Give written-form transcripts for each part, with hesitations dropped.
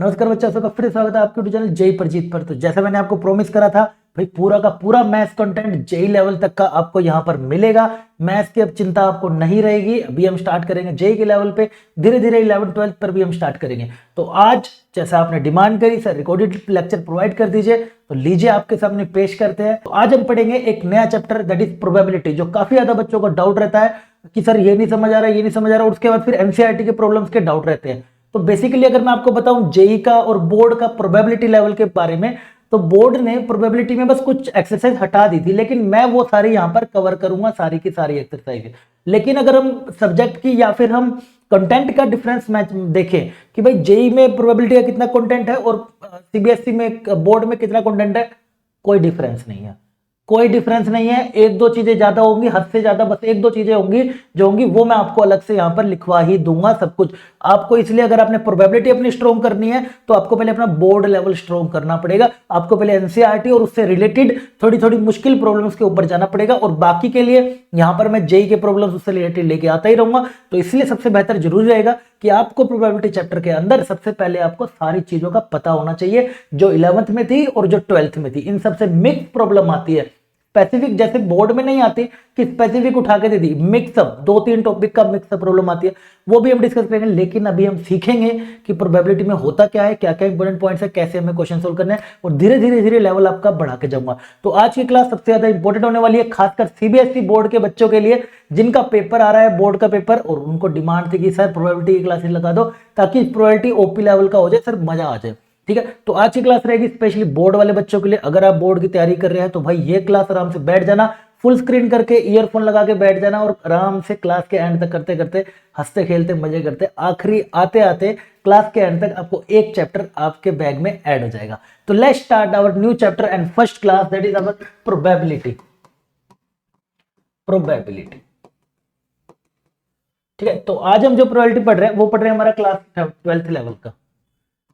नमस्कार बच्चों, सबका फिर स्वागत है आपके चैनल जेई परजीत पर। तो जैसा मैंने आपको प्रॉमिस करा था भाई, पूरा का पूरा मैथ्स कंटेंट जेई लेवल तक का आपको यहाँ पर मिलेगा। मैथ्स की अब चिंता आपको नहीं रहेगी। अभी हम स्टार्ट करेंगे जेई के लेवल पे, धीरे धीरे 11th 12th पर भी हम स्टार्ट करेंगे। तो आज जैसा आपने डिमांड करी सर रिकॉर्डेड लेक्चर प्रोवाइड कर दीजिए, तो लीजिए आपके सामने पेश करते हैं। तो आज हम पढ़ेंगे एक नया चैप्टर दैट इज प्रोबेबिलिटी, जो काफी ज्यादा बच्चों को डाउट रहता है कि सर ये नहीं समझ आ रहा, ये नहीं समझ आ रहा, और उसके बाद फिर एनसीईआरटी के प्रॉब्लम्स के डाउट रहते हैं। तो बेसिकली अगर मैं आपको बताऊं जेई का और बोर्ड का प्रोबेबिलिटी लेवल के बारे में, तो बोर्ड ने प्रोबेबिलिटी में बस कुछ एक्सरसाइज हटा दी थी, लेकिन मैं वो सारी यहां पर कवर करूंगा, सारी की सारी एक्सरसाइज। लेकिन अगर हम सब्जेक्ट की या फिर हम कंटेंट का डिफरेंस मैच देखें कि भाई जेई में प्रोबेबिलिटी का कितना कंटेंट है और सीबीएसई में बोर्ड में कितना कंटेंट है, कोई डिफरेंस नहीं है। कोई डिफरेंस नहीं है। एक दो चीजें ज्यादा होंगी, हद से ज्यादा बस एक दो चीजें होंगी जो होंगी, वो मैं आपको अलग से यहां पर लिखवा ही दूंगा सब कुछ आपको। इसलिए अगर आपने प्रोबेबिलिटी अपनी स्ट्रॉन्ग करनी है तो आपको पहले अपना बोर्ड लेवल स्ट्रॉन्ग करना पड़ेगा। आपको पहले एनसीईआरटी और उससे रिलेटेड थोड़ी थोड़ी मुश्किल प्रॉब्लम्स के ऊपर जाना पड़ेगा, और बाकी के लिए यहां पर मैं जेई के प्रॉब्लम्स उससे रिलेटेड लेके आता ही रहूंगा। तो इसलिए सबसे बेहतर जरूरी रहेगा कि आपको प्रोबेबिलिटी चैप्टर के अंदर सबसे पहले आपको सारी चीजों का पता होना चाहिए, जो 11th में थी और जो 12th में थी। इन सबसे मिक्स प्रॉब्लम आती है, स्पेसिफिक जैसे बोर्ड में नहीं आती कि स्पेसिफिक उठा के दे दी, मिक्सअप दो तीन टॉपिक का मिक्सअप प्रॉब्लम आती है, वो भी हम डिस्कस करेंगे। लेकिन अभी हम सीखेंगे कि प्रोबेबिलिटी में होता क्या है, क्या क्या इंपॉर्टेंट पॉइंट्स है, कैसे हमें क्वेश्चन सोल्व करना है, और धीरे धीरे धीरे लेवल आपका बढ़ा के जाऊंगा। तो आज की क्लास सबसे ज्यादा इंपॉर्टेंट होने वाली है, खासकर सीबीएसई बोर्ड के बच्चों के लिए, जिनका पेपर आ रहा है बोर्ड का पेपर, और उनको डिमांड थी कि सर प्रोबेबिलिटी की क्लासेस लगा दो ताकि प्रोबेबिलिटी ओपी लेवल का हो जाए, सर मजा आ जाए। ठीक है, तो आज की क्लास रहेगी स्पेशली बोर्ड वाले बच्चों के लिए। अगर आप बोर्ड की तैयारी कर रहे हैं तो भाई ये क्लास आराम से बैठ जाना, फुल स्क्रीन करके ईयरफोन लगा के बैठ जाना, और आराम से क्लास के एंड तक करते करते हंसते खेलते मजे करते आखिरी आते आते क्लास के एंड तक आपको एक चैप्टर आपके बैग में ऐड हो जाएगा। तो let's start our new chapter and first class that is our probability. Probability, ठीक है। तो आज हम जो प्रोबेबिलिटी पढ़ रहे हैं वो पढ़ रहे हैं हमारा क्लास 12th लेवल का,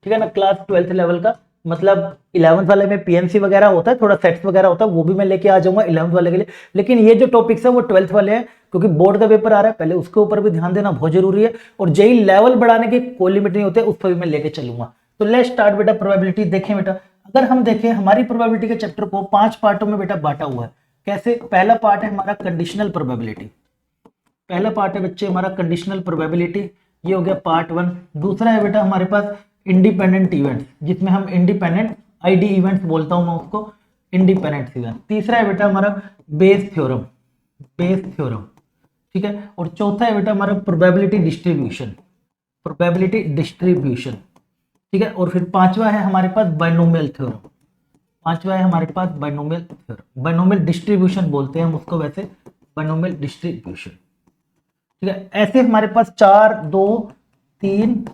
ठीक है ना। क्लास 12th लेवल का मतलब 11th वाले में पीएनसी वगैरह होता है, थोड़ा सेट्स वगैरह होता है, वो भी मैं लेके आ जाऊंगा 11th वाले के लिए। लेकिन ये जो टॉपिक्स है वो 12th वाले हैं, क्योंकि बोर्ड का पेपर आ रहा है, पहले उसके ऊपर भी ध्यान देना बहुत जरूरी है। और जेई लेवल बढ़ाने की कोई लिमिट नहीं होते, उस पर भी मैं लेके चलूंगा। तो लेट्स स्टार्ट बेटा प्रोबेबिलिटी। देखें बेटा, अगर हम देखें हमारी प्रोबेबिलिटी के चैप्टर को 5 पार्टों में बेटा बांटा हुआ है। कैसे? पहला पार्ट है हमारा कंडीशनल प्रोबेबिलिटी। पहला पार्ट है बच्चे हमारा कंडीशनल प्रोबेबिलिटी, ये हो गया पार्ट 1। दूसरा है बेटा हमारे पास इंडिपेंडेंट इवेंट्स, जिसमें हम इंडिपेंडेंट आईडी इवेंट्स बोलता हूं मैं उसको, इंडिपेंडेंट इवेंट। तीसरा है बेटा हमारा बेस थ्योरम, बेस थ्योरम, ठीक है। और चौथा है बेटा हमारा प्रोबेबिलिटी डिस्ट्रीब्यूशन, प्रोबेबिलिटी डिस्ट्रीब्यूशन, ठीक है। और फिर पांचवा है हमारे पास बाइनोमियल थ्योरम, पांचवा है हमारे पास बाइनोमियल थ्योरम। बाइनोमियल डिस्ट्रीब्यूशन बोलते हैं हम उसको वैसे, बाइनोमियल डिस्ट्रीब्यूशन, ठीक है। ऐसे हमारे पास 4 2 3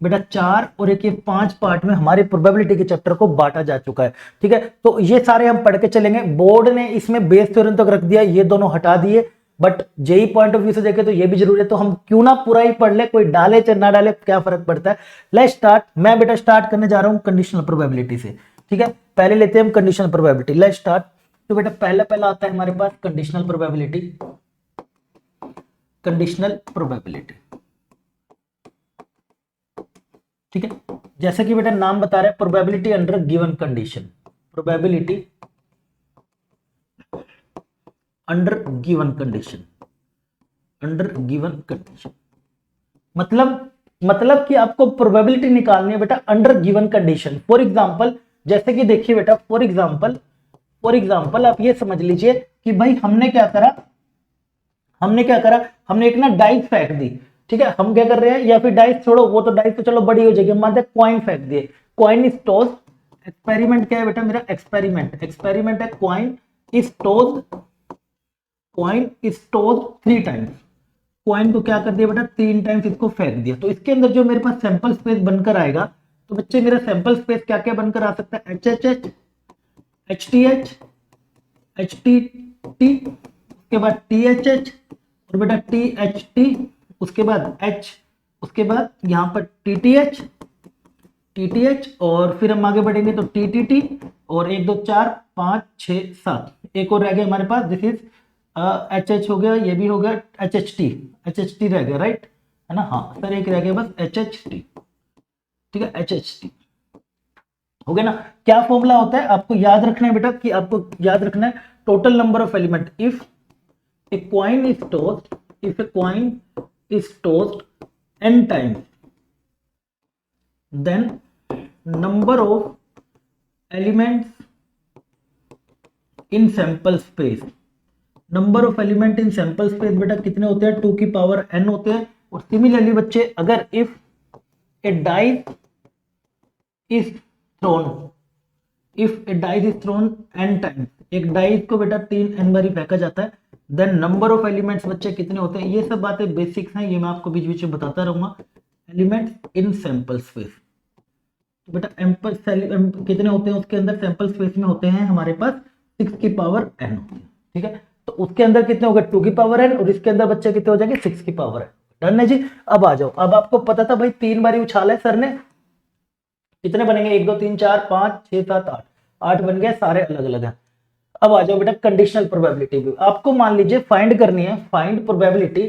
बेटा 4 और एक ये 5 पार्ट में हमारे प्रोबेबिलिटी के चैप्टर को बांटा जा चुका है, ठीक है। तो ये सारे हम पढ़ के चलेंगे। बोर्ड ने इसमें बेस थ्योरम तक रख दिया, ये दोनों हटा दिए, but JEE point of view से देखें तो ये भी जरूरी है। तो हम क्यों ना पूरा ही पढ़ ले, कोई डाले चाहे ना डाले क्या फर्क पड़ता है। Let's start. मैं बेटा स्टार्ट करने जा रहा हूं कंडीशनल प्रोबेबिलिटी से, ठीक है। पहले लेते हैं हम कंडीशनल प्रोबेबिलिटी। Let's start. तो बेटा पहला आता है हमारे पास कंडीशनल प्रोबेबिलिटी, कंडीशनल प्रोबेबिलिटी, ठीक है। जैसे कि बेटा नाम बता रहा है, probability under given condition, probability under given condition, under given condition मतलब कि आपको प्रोबेबिलिटी निकालनी है बेटा under given condition. For example, जैसे कि देखिए बेटा, फॉर एग्जांपल आप ये समझ लीजिए कि भाई हमने क्या करा, हमने एक ना डाइस फेंक दी, ठीक है। हम क्या कर रहे हैं, या फिर डाइस छोड़ो, वो तो डाइस तो चलो बड़ी हो जाएगी, मान कॉइन फेंक दिए, कॉइन इज टॉस्ड। एक्सपेरिमेंट क्या है बेटा मेरा, एक्सपेरिमेंट है, coin is tossed, coin is tossed 3 times. Coin को क्या कर दिया बेटा, 3 टाइम्स इसको फेंक दिया। तो इसके अंदर जो मेरे पास सैंपल स्पेस बनकर आएगा, तो बच्चे मेरा सैंपल स्पेस क्या क्या बनकर आ सकता है, HHH, HTH, HTT, उसके बाद THH, और बेटा THT, उसके बाद H, उसके बाद यहां पर TTH, और फिर हम आगे बढ़ेंगे तो TTT, और 1 2 4 5 6 7, एक और रह गया हमारे पास, दिस इज HH हो गया, ये भी हो गया, HHT रह गया, राइट है ना। हाँ सर एक रह गया बस HHT, ठीक है, HHT। हो गया ना। क्या फॉर्मूला होता है आपको याद रखना है बेटा, कि आपको याद रखना है total number of element. If a coin is tossed, if a coin is tossed n times, then number of elements in sample space, number of element in sample space बेटा कितने होते हैं, 2 की पावर n होते हैं। और similarly बच्चे अगर if A dice is throne, if A dice is throne n times, एक डाइस को बेटा 3n बारी फेंका जाता है, देन नंबर ऑफ एलिमेंट्स बच्चे कितने होते हैं। ये सब बातें बेसिक्स हैं, ये मैं आपको बीच बीच में बताता रहूंगा। एलिमेंट्स इन सैंपल स्पेस, तो बेटा कितने होते हैं उसके अंदर, सैंपल स्पेस में होते हैं हमारे पास 6 की पावर n होती है, ठीक है। तो उसके अंदर कितने हो गए 2 की पावर n, और इसके अंदर बच्चे कितने हो जाएंगे 6 की पावर n। डन है जी। अब आ जाओ, अब आपको पता था भाई 3 बारी उछाला है सर ने, कितने बनेंगे 1 2 3 4 5 6 7 8, 8 बन गए, सारे अलग अलग हैं। अब आ जाओ बेटा कंडीशनल प्रोबेबिलिटी भी आपको मान लीजिए फाइंड करनी है, find probability,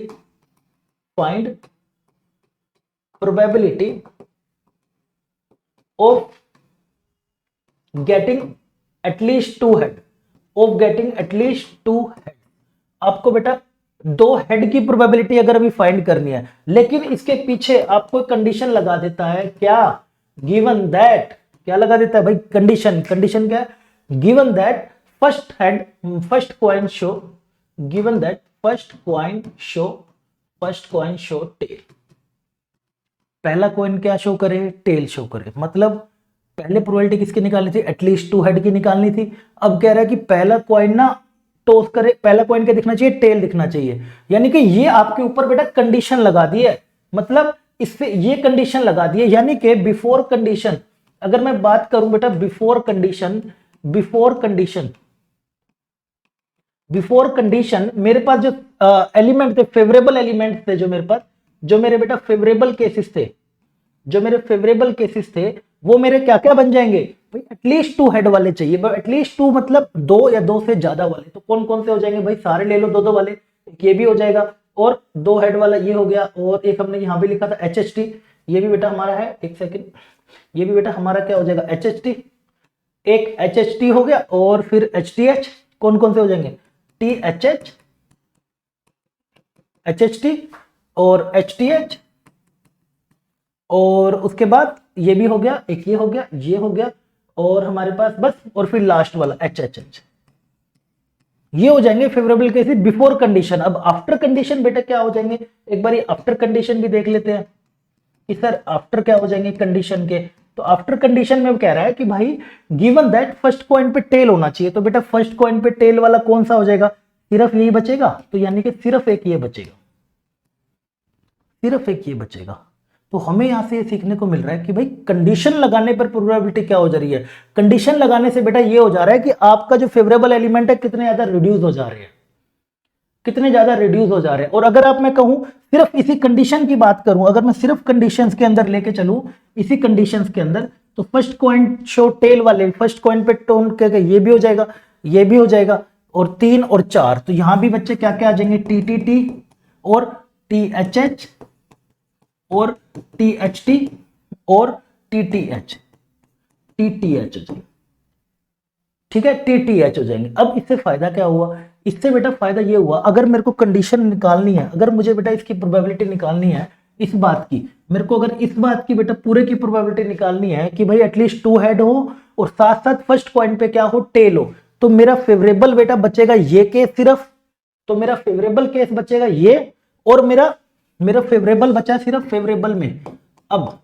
find probability of getting at least 2 head, of getting at least 2 head. आपको बेटा 2 हेड की प्रोबेबिलिटी अगर अभी फाइंड करनी है, लेकिन इसके पीछे आपको कंडीशन लगा देता है क्या, गिवन दैट, क्या लगा देता है भाई कंडीशन, कंडीशन क्या है, given that first head, first coin show, given that first coin show, first coin show tail, पहला कॉइन क्या शो करे, टेल शो करे। मतलब पहले प्रोबेबिलिटी किसकी निकालनी थी, एटलीस्ट 2 हेड की निकालनी थी। अब कह रहा है कि पहला कॉइन ना टॉस करे, पहला कॉइन क्या दिखना चाहिए, टेल दिखना चाहिए। यानी कि ये आपके ऊपर बेटा कंडीशन लगा दी है, मतलब इससे ये कंडीशन लगा दी है, यानी कि बिफोर कंडीशन, अगर मैं बात करूं बेटा before condition, before condition, before condition मेरे पास जो एलिमेंट थे, फेवरेबल एलिमेंट थे जो मेरे पास, जो मेरे बेटा फेवरेबल केसेस थे, जो मेरे फेवरेबल केसेस थे, वो मेरे क्या क्या बन जाएंगे भाई, एटलीस्ट 2 हेड वाले चाहिए। एटलीस्ट 2 मतलब 2 या 2 से ज्यादा वाले। तो कौन कौन से हो जाएंगे भाई, सारे ले लो 2-2 वाले, ये भी हो जाएगा, और 2 हेड वाला ये हो गया, और एक हमने यहां भी लिखा था HHT, ये भी बेटा हमारा है, एक सेकेंड, ये भी बेटा हमारा क्या हो जाएगा HHT, एक HHT हो गया, और फिर HTH, कौन कौन से हो जाएंगे THH, HHT और HTH, और उसके बाद ये भी हो गया, एक ये हो गया, ये हो गया, और हमारे पास बस, और फिर लास्ट वाला HHH। ये हो जाएंगे फेवरेबल केसेस बिफोर कंडीशन। अब आफ्टर कंडीशन बेटा क्या हो जाएंगे, एक बार ये आफ्टर कंडीशन भी देख लेते हैं कि सर आफ्टर क्या हो जाएंगे कंडीशन के। तो आफ्टर कंडीशन में कह रहा है कि भाई गिवन दैट फर्स्ट कॉइन पे टेल होना चाहिए, तो बेटा फर्स्ट कॉइन पे टेल वाला कौन सा हो जाएगा, सिर्फ यही बचेगा, तो यानी कि सिर्फ एक ये बचेगा, सिर्फ एक ये बचेगा। तो हमें यहां से सीखने को मिल रहा है कि भाई कंडीशन लगाने पर प्रोबेबिलिटी क्या हो जा रही है, कंडीशन लगाने से बेटा ये हो जा रहा है कि आपका जो फेवरेबल एलिमेंट है कितने ज्यादा रिड्यूस हो जा रहे हैं, कितने ज्यादा रिड्यूस हो जा रहे हैं। और अगर आप मैं कहूं सिर्फ इसी कंडीशन की बात करूं, अगर मैं सिर्फ कंडीशंस के अंदर लेके चलूं, इसी कंडीशंस के अंदर, तो फर्स्ट कॉइन शो टेल वाले, फर्स्ट कॉइन पे टोन ये भी हो जाएगा, ये भी हो जाएगा, और 3 और 4, तो यहां भी बच्चे क्या क्या आ जाएंगे TTT और THH और THT और TTH, TTH हो जाएंगे, ठीक है, TTH हो जाएंगे। अब इससे फायदा क्या हुआ, इससे बेटा फायदा ये हुआ, अगर मेरे को कंडीशन निकालनी है, अगर मुझे बेटा इसकी प्रोबेबिलिटी निकालनी है इस बात की, मेरे को अगर इस बात की बेटा पूरे की प्रोबेबिलिटी निकालनी है कि भाई एटलीस्ट 2 हेड हो और साथ साथ फर्स्ट पॉइंट पे क्या हो, टेल हो, तो मेरा फेवरेबल बेटा बचेगा ये केस सिर्फ, तो मेरा फेवरेबल केस बचेगा ये, और मेरा फेवरेबल बचा सिर्फ फेवरेबल में। अब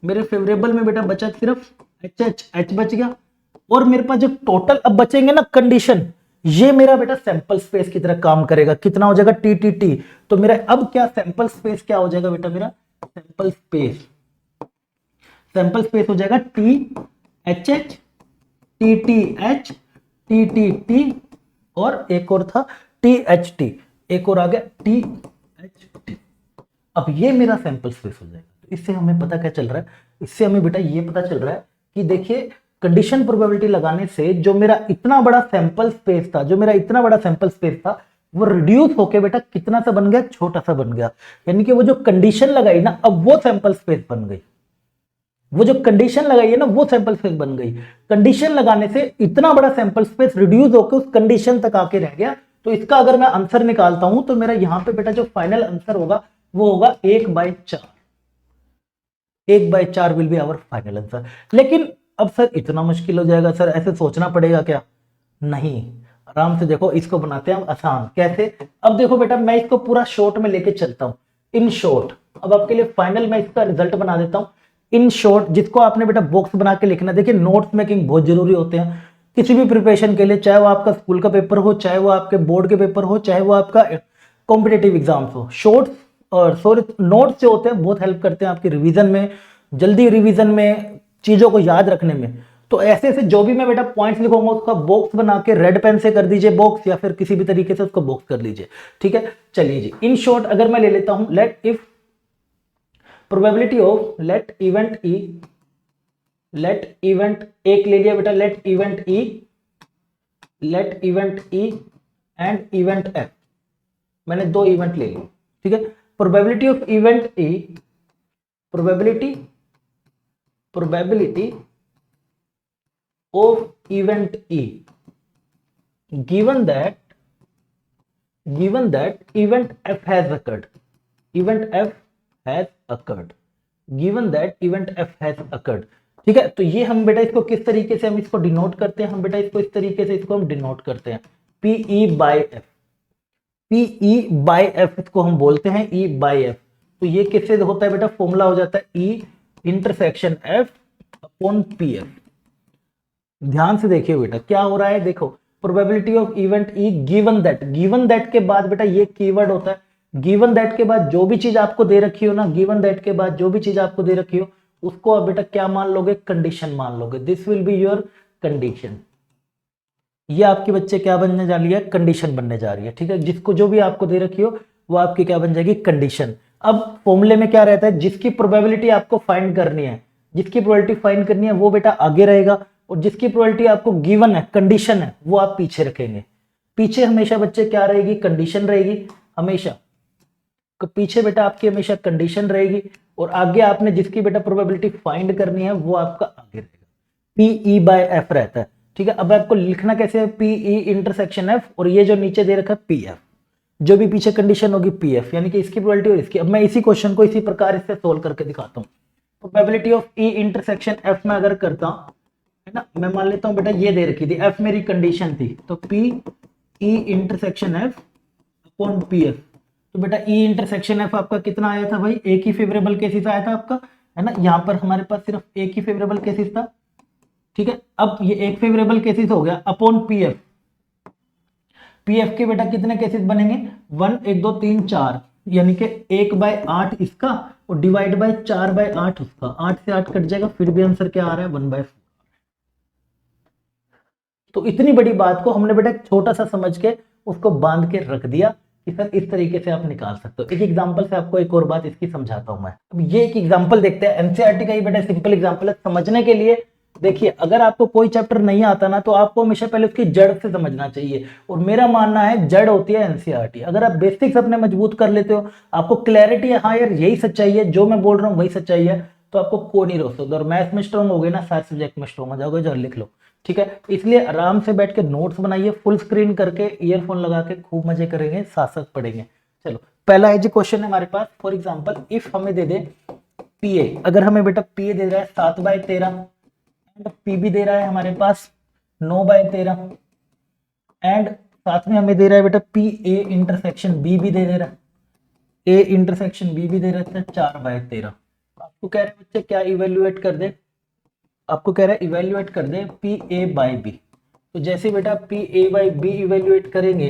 मेरे फेवरेबल में बेटा बचा सिर्फ H बच गया, और मेरे पास जो टोटल अब बचेंगे ना कंडीशन, ये मेरा बेटा सैंपल स्पेस की तरह काम करेगा, कितना हो जाएगा TTT। तो मेरा अब क्या सैंपल स्पेस क्या हो जाएगा बेटा, मेरा सैंपल स्पेस, सैंपल स्पेस हो जाएगा THH, TTH, TTT, और एक और था THT, एक और आ गया THT। अब ये मेरा सैंपल स्पेस हो जाएगा। तो इससे हमें पता क्या चल रहा है, इससे हमें बेटा ये पता चल रहा है कि देखिए कंडीशन प्रोबेबिलिटी लगाने से जो मेरा इतना बड़ा सैंपल स्पेस था, जो मेरा इतना बड़ा सैंपल स्पेस था, वो रिड्यूस होके बेटा कितना सा बन गया, छोटा सा बन गया। यानी कि वो जो कंडीशन लगाई ना, अब वो सैंपल स्पेस बन गई, वो जो कंडीशन लगाई है ना वो सैंपल स्पेस बन गई। कंडीशन लगाने से इतना बड़ा सैंपल स्पेस रिड्यूस होकर उस कंडीशन तक आके रह गया। तो इसका अगर मैं आंसर निकालता हूं तो मेरा यहां पे बेटा जो फाइनल आंसर होगा वो होगा 1/4। 1/4 will be our final answer. लेकिन अब सर इतना मुश्किल हो जाएगा सर, ऐसे सोचना पड़ेगा क्या? नहीं, आराम से देखो, इसको बनाते हैं हम आसान। कैसे? अब देखो बेटा, मैं इसको पूरा शॉर्ट में लेके चलता हूं, इन शॉर्ट। अब आपके लिए फाइनल मैं इसका रिजल्ट बना देता हूं इन शॉर्ट, जिसको आपने बेटा बॉक्स बना के लिखना। देखिए नोट्स मेकिंग बहुत जरूरी होते हैं किसी भी प्रिपरेशन के लिए, चाहे वो आपका स्कूल का पेपर हो, चाहे वो आपके बोर्ड के पेपर हो, चाहे वो आपका कॉम्पिटेटिव एग्जाम्स हो। शॉर्ट्स और सॉरी नोट्स जो होते हैं बहुत हेल्प करते हैं आपके रिवीजन में, जल्दी रिवीजन में, चीजों को याद रखने में। तो ऐसे ऐसे जो भी मैं बेटा पॉइंट्स लिखूंगा उसका बॉक्स बना के रेड पेन से कर दीजिए बॉक्स, या फिर किसी भी तरीके से उसको बॉक्स कर लीजिए। ठीक है, चलिए जी। इन शॉर्ट अगर मैं ले लेता हूं, let if probability of let event एक ले लिया बेटा, let event E and event F. मैंने दो इवेंट ले लिए। ठीक है, probability of event E, probability of event E, given that event F has occurred, ठीक है। तो ये हम बेटा इसको किस तरीके से हम इसको डिनोट करते हैं? हम बेटा इसको इस तरीके से इसको हम डिनोट करते हैं, PE बाय F इसको हम बोलते हैं E बाय F। तो ये किससे होता है बेटा? फॉर्मूला हो जाता है E intersection F upon PF। ध्यान से देखिए बेटा क्या हो रहा है, देखो probability of event E given that के बाद बेटा ये कीवर्ड होता है। गिवन दैट के बाद जो भी चीज आपको दे रखी हो ना, गिवन दैट के बाद जो भी चीज आपको दे रखी हो उसको आप बेटा क्या मान लोगे? कंडीशन मान लोगे। This will be your condition. ये आपके बच्चे क्या बनने जा रही है? कंडीशन बनने जा रही है। ठीक है, जिसको जो भी आपको दे रखी हो वो आपकी क्या बन जाएगी? कंडीशन। अब फॉर्मूले में क्या रहता है? जिसकी प्रोबेबिलिटी आपको फाइंड करनी है, वो बेटा आगे रहेगा, और जिसकी प्रोबेबिलिटी आपको गिवन है, कंडीशन है, वो आप पीछे रखेंगे। पीछे हमेशा बच्चे क्या रहेगी? कंडीशन रहेगी हमेशा। पीछे बेटा आपकी हमेशा कंडीशन रहेगी, और आगे आपने जिसकी बेटा प्रोबेबिलिटी फाइंड करनी है वो आपका आगे रहेगा। PE बाय F रहता है। ठीक है, अब आपको लिखना कैसे है? PE इंटरसेक्शन F, और ये जो नीचे दे रखा है PF, जो भी पीछे कंडीशन होगी PF, यानी कि इसकी प्रोबेबिलिटी और इसकी। अब मैं इसी क्वेश्चन को इसी प्रकार इससे सोल्व करके दिखाता हूँ। Probability of E intersection F में अगर करता हूं, है ना, मैं मान लेता हूं बेटा ये दे रखी थी F मेरी कंडीशन थी, तो PE intersection F upon PF। तो बेटा E इंटरसेक्शन F आपका कितना आया था भाई? एक ही फेवरेबल केसेस आया था आपका, है ना। यहां पर हमारे पास सिर्फ एक ही फेवरेबल केसेस था। ठीक है, अब ये एक फेवरेबल केसेस हो गया अपॉन PF। PF के बेटा कितने केसेस बनेंगे? 1 1 2 3 4, यानी कि 1/8 इसका और डिवाइड बाय 4/8 उसका। 8 से 8 कट जाएगा, फिर भी आंसर क्या आ रहा है? 1/4। तो इतनी बड़ी बात को हमने बेटा छोटा सा समझ के उसको बांध के रख दिया कि सर इस तरीके से आप निकाल सकते हो। एक एग्जांपल से आपको एक और बात इसकी समझाता हूं मैं। अब ये एक एग्जांपल देखते हैं, एनसीईआरटी का ही बेटा सिंपल एग्जांपल है समझने के लिए। देखिए, अगर आपको कोई चैप्टर नहीं आता ना, तो आपको हमेशा पहले उसकी जड़ से समझना चाहिए, और मेरा मानना है जड़ होती है एनसीईआरटी। अगर आप बेसिक्स अपने मजबूत कर लेते हो, आपको क्लैरिटी है, हाँ यार यही सच्चाई है, जो मैं बोल रहा हूँ वही सच्चाई है, तो आपको कोई नहीं रोक सकता। और मैथ्स में स्ट्रॉन्ग हो गए ना, सारे सब्जेक्ट में स्ट्रॉन्ग हो जाओगे, जड़ लिख लो। ठीक है, इसलिए आराम से बैठ के नोट्स बनाइए, फुल स्क्रीन करके ईयरफोन लगा के खूब मजे करेंगे, साथ साथ पढ़ेंगे। चलो, पहला एज क्वेश्चन है हमारे पास। फॉर एग्जांपल, इफ हमें दे दे PA, अगर हमें बेटा PA दे रहा है 7/13 एंड PB दे रहा है हमारे पास 9/13, एंड साथ में हमें दे रहा है बेटा PA इंटरसेक्शन B भी दे रहा है, A इंटरसेक्शन B भी दे रहा है 4/13। आपको कह रहे हैं बच्चे क्या इवेल्युएट कर दे? आपको कह रहा है इवेल्युएट कर दे PA बाई B। तो जैसे बेटा PA बाई B इवेल्युएट करेंगे,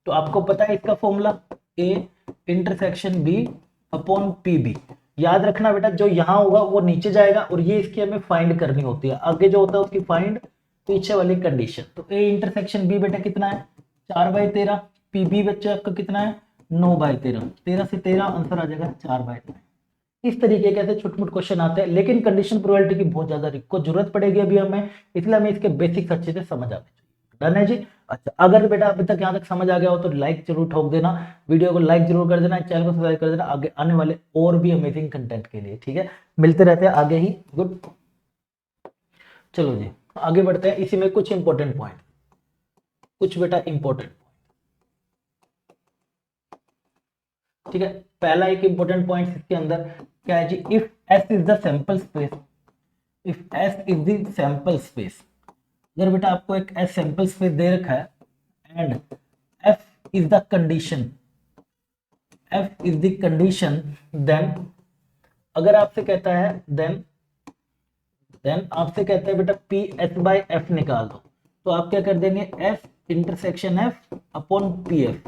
तो आपको पता है इसका formula A intersection B upon PB। याद रखना बेटा, जो यहां होगा वो नीचे जाएगा, और ये इसकी हमें फाइंड करनी होती है। आगे जो होता है उसकी फाइंड, पीछे वाली कंडीशन। तो A इंटरसेक्शन B बेटा कितना है? 4/13। PB बच्चे आपका कितना है? 9/13। 13 से 13 आंसर आ जाएगा 4/13। इस तरीके के ऐसे छोटे मोटे क्वेश्चन आते हैं, लेकिन कंडीशन प्रोबेबिलिटी की बहुत ज्यादा को जरूरत पड़ेगी अभी हमें, इसलिए हमें इसके बेसिक्स अच्छे से समझ आते हैं। डन है जी। अच्छा, अगर बेटा अभी तक यहाँ तक समझ आ गया हो तो लाइक जरूर ठोक देना, वीडियो को लाइक जरूर कर देना, चैनल को सब्सक्राइब कर देना आगे आने वाले और भी अमेजिंग कंटेंट के लिए। ठीक है, मिलते रहते हैं आगे ही। गुड, चलो जी आगे बढ़ते हैं। इसी में कुछ इंपॉर्टेंट पॉइंट, कुछ बेटा इंपॉर्टेंट, ठीक है। पहला एक इंपॉर्टेंट पॉइंट इसके अंदर क्या है जी, if S is the sample space, if S is the sample space, अगर बेटा आपको एक एस सैंपल स्पेस दे रखा है and F is the condition, F is the condition, then अगर आपसे कहता है देन आपसे कहता है बेटा पी एस बाई एफ निकाल दो, तो आप क्या कर देंगे, S intersection F upon P F.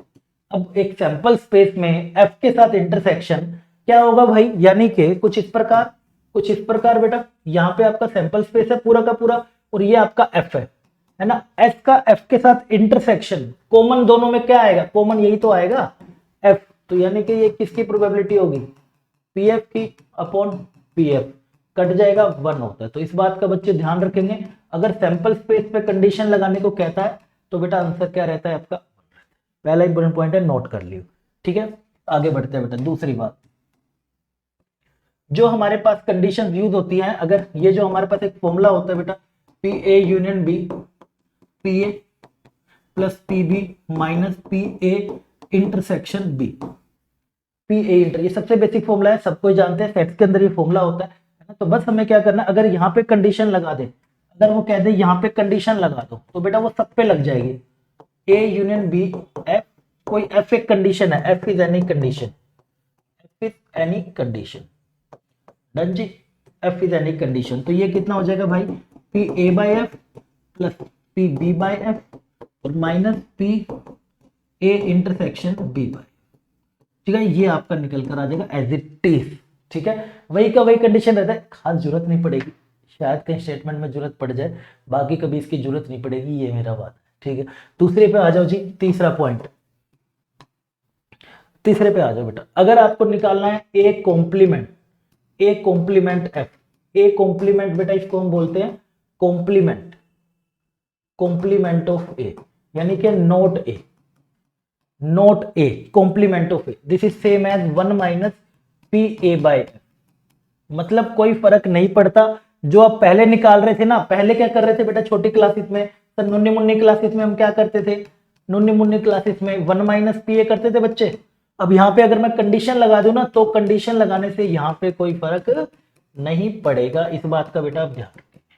अब एक सैंपल स्पेस में एफ के साथ इंटरसेक्शन क्या होगा भाई, यानी कि कुछ इस प्रकार बेटा, यहाँ पे आपका सैंपल स्पेस है पूरा का पूरा और ये आपका एफ है ना। एस का एफ के साथ इंटरसेक्शन, कॉमन दोनों में क्या आएगा, कॉमन यही तो आएगा एफ, तो यानी कि ये किसकी प्रोबेबिलिटी होगी, पी एफ की अपॉन पी एफ, कट जाएगा 1 होता है। तो इस बात का बच्चे ध्यान रखेंगे, अगर सैंपल स्पेस पे कंडीशन लगाने को कहता है तो बेटा आंसर क्या रहता है आपका, पहला इंपॉर्टेंट पॉइंट है, नोट कर लियो। ठीक है, आगे बढ़ते हैं बेटा। दूसरी बात, जो हमारे पास कंडीशन यूज होती है, अगर ये जो हमारे पास एक फॉर्मूला होता है बेटा, P A union B, P A plus P B minus P A intersection B, P A inter, ये सबसे बेसिक फॉर्मूला है, सबको जानते हैं, सेट्स के अंदर ये फॉर्मूला होता है ना। तो बस हमें क्या करना है, अगर यहाँ पे कंडीशन लगा दे, अगर वो कह दे यहाँ पे कंडीशन लगा दो, तो बेटा वो सब पे लग जाएगी, ए यूनियन बी एफ, कोई एफ एक कंडीशन है, F is any condition, F is any condition, done जी, एफ इज एनी कंडीशन। तो ये कितना हो जाएगा भाई, P A by F plus P B by F और minus P A intersection B by, ठीक है, ये आपका निकल कर आ जाएगा एज इट इज। ठीक है, वही का वही कंडीशन रहता है, खास जरूरत नहीं पड़ेगी, शायद कहीं स्टेटमेंट में जरूरत पड़ जाए, बाकी कभी इसकी जरूरत नहीं पड़ेगी, ये मेरा बात है। ठीक है, दूसरे पे आ जाओ जी, तीसरा पॉइंट, तीसरे पे आ जाओ बेटा। अगर आपको निकालना है A complement, A complement F, A complement बेटा इसको हम बोलते हैं कॉम्प्लीमेंट, कॉम्प्लीमेंट ऑफ ए, यानी कि not A, not A complement of A, this is same as 1 minus P A by F. मतलब कोई फर्क नहीं पड़ता, जो आप पहले निकाल रहे थे ना, पहले क्या कर रहे थे बेटा छोटी क्लासेस में, तो नुन्नी मुन्नी क्लासेस में हम क्या करते थे, नुन्नी मुन्नी क्लासेस में 1 माइनस पी ए करते थे बच्चे। अब यहाँ पे अगर मैं कंडीशन लगा दूं ना, तो कंडीशन लगाने से यहाँ पे कोई फर्क नहीं पड़ेगा, इस बात का बेटा आप ध्यान रखेंगे।